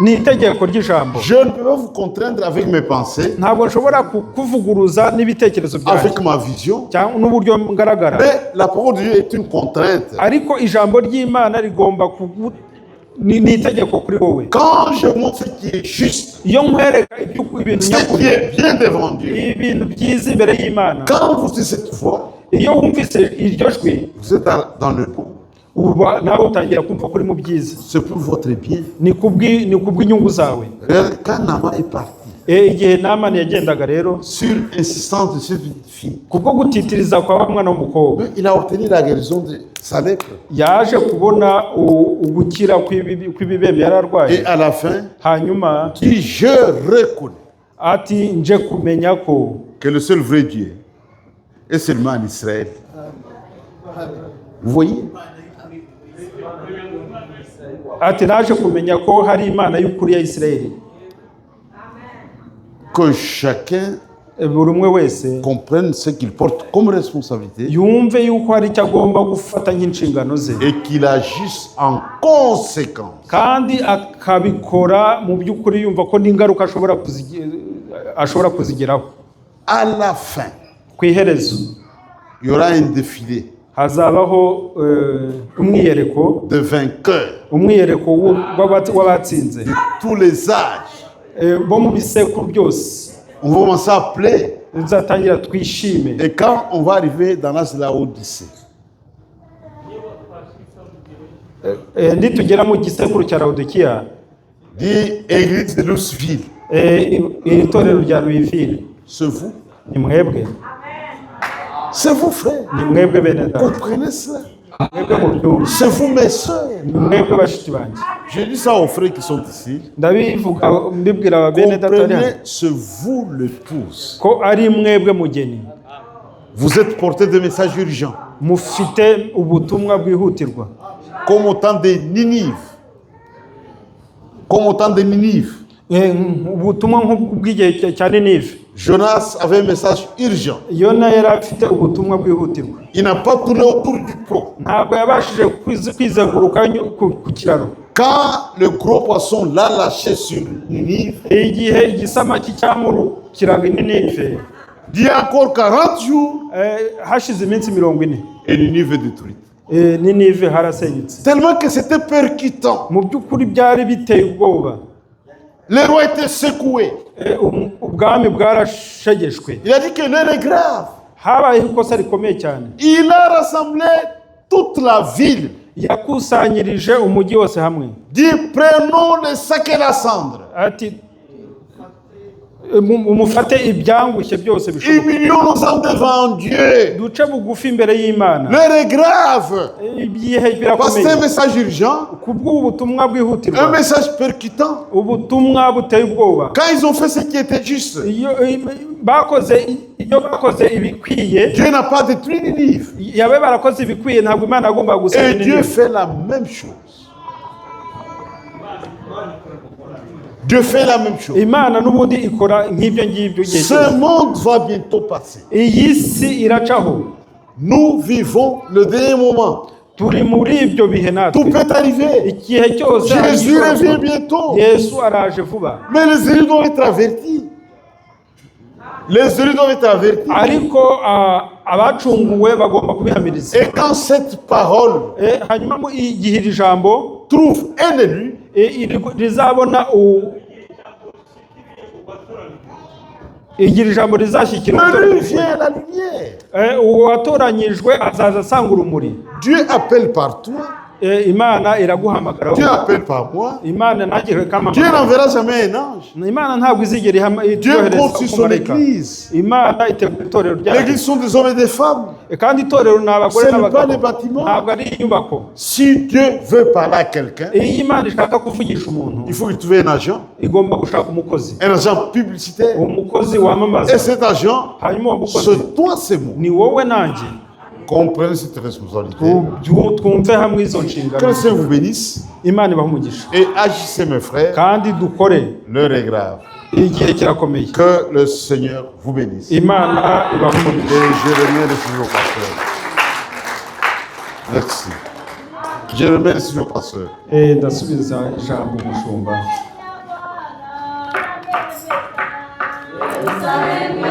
ni itegeko ry'ijambo. Je ne peux pas vous contraindre avec mes pensées, Ntabwo nshobora kuvuguruza n'ibitekerezo byanjye avec ma vision. cyangwa n'uburyo ngaragara, Mais la parole de Dieu est une contrainte. ariko ijambo ry'Imana rigomba ni itegeko kuri wowe. Quand je montre ce qui est juste, Iyo nkwereka ibintu ce nyakuri, qui est bien devant Dieu, ibintu byiza imbere y'Imana, quand vous dites cette foi, iyo wumvise iryo jwi, vous êtes dans le bon. uba nawe utangira kumva ko uri mu byiza. C'est pour votre bien. Ni kubw'inyungu zawe. Regardez, quand Naaman est parti, Igihe Namani yagendaga rero, sur insistance de cette fille, kubwo gutitiriza kwa wa mwana w'umukobwa, il a obtenu la guérison de sa lèpre. yaje kubona ugukira kw'ibibembe yari arwaye. Et à la fin, Hanyuma il dit, je reconnais ati nje kumenya ko que le seul vrai Dieu est seulement en Israël. Vous voyez? ati naje kumenya ko hari Imana y'ukuri ya Isirayeli. Que chacun Buri umwe wese comprenne ce qu'il porte comme responsabilité yumve yuko hari icyo agomba gufata nk'inshingano ze, et qu'il agisse en conséquence. kandi akabikora mu by'ukuri yumva ko n'ingaruka ashobora kuzigeraho. À la fin, Ku iherezo il y aura un défilé hazabaho umwiyereko, de vainqueurs umwiyereko w'abatsinze de tous les âges. bo mu bisekuru byose. On va commencer à pleurer. Tuzatangira twishime, Et quand on va arriver dans l'âge de la Odyssée, nitugera mu gisekuru cya Laodikiya, dit Église de Louisville, iri torero rya Louisville, c'est vous. ni mwebwe, C'est vous, frères. ni mwebwe bene data, Comprenez cela. mwebwe mu byumva, C'est vous, mes soeurs. ni mwebwe bashiki banjye. Je dis ça aux frères qui sont ici. Ndabivuga mbibwira bene data ari hano, Comprenez, c'est vous l'épouse. ko ari mwebwe mugeni. Vous êtes porté de messages urgents. mufite ubutumwa bwihutirwa comme au temps de Ninive. Comme au temps de Ninive. ubutumwa nk'ubw'igihe cya Ninive. Jonas avait un message urgent. Yona yari afite ubutumwa bwihutirwa. Il n'a pas tourné autour du pot. Ntabwo yabashije kwizenguruka ku kiraro. Quand le gros poisson l'a lâché sur Ninive, igihe igisamaki cyamurukiraga Ninive, il y a encore 40 jours, hashize iminsi 40, et Ninive est détruite. Ninive harasenyutse. Tellement que c'était percutant. Mu by'ukuri byari biteye ubwoba. Le roi était secoué. Ubwami bwarashegeshwe. Il a dit que l'heure est grave. Habayeho ikosa rikomeye cyane. Il a rassemblé toute la ville. Yakusanyirije umujyi wose hamwe. Dit prenons le sac et la cendre. Ati umufate ibyangushye byose bishoboka. Humilions-nous devant Dieu. Duce bugufi imbere y'Imana. L'heure est grave. Ibihe birakomeye. Parce que c'est un message urgent. Kubw'ubutumwa bwihutirwa. Un message percutant. Ubutumwa buteye ubwoba. Quand ils ont fait ce qui était juste, Iyo bakoze ibikwiye, Dieu n'a pas détruit Ninive. yabe barakoze ibikwiye, ntabwo Imana agomba gusenya Et Dieu Ninive. fait la même chose. Dieu fait la même chose. Imana n'ubundi ikora nk'ibyo ngibyo. Ce monde va bientôt passer. Iyi si iracaho. Nous vivons le dernier moment. Turi muri ibyo bihe natwe. Tout peut arriver. Igihe cyose Jésus revient bientôt. Yesu araje vuba. Mais les élus doivent être avertis. Les élus doivent être avertis. Ariko abacunguwe bagomba kubihamiriza. Et quand cette parole hanyuma igihe iri jambo trouve un élu, rizabona igira ijambo rizashyikira l'élu vient à la lumière. uwatoranyijwe azaza asanga urumuri. Dieu appelle par toi. Imana iraguhamagara. Dieu appelle par moi. Imana ntagire kamama. Dieu n'enverra jamais un ange. Imana ntabwo izigera Dieu compte sur son église. Imana itegura itorero ryayo. L'église sont des hommes et des femmes. Kandi itorero ni abagore Ce n'est pas les n'abagabo. bâtiments. Ntabwo ari inyubako. Si Dieu veut parler à quelqu'un, Iyo Imana ishaka kuvugisha umuntu, il faut qu'il trouve un agent. igomba gushaka umukozi. Un agent publicitaire. Umukozi wamamaza. Et cet agent, Hanyuma uwo mukozi c'est toi, c'est moi. ni wowe nanjye. Comprenez cette responsabilité. Twumve hamwe izo nshingano. Que le Seigneur vous bénisse. Imana ibahe umugisha. Et agissez, mes frères. Kandi dukore. L'heure est grave. Igihe kirakomeye. Que le Seigneur vous bénisse. Imana ibahe umugisha. Et je remercie le pasteur. Merci. Je remercie le pasteur. Ndasubiza ijambo umushumba. Yerusalemu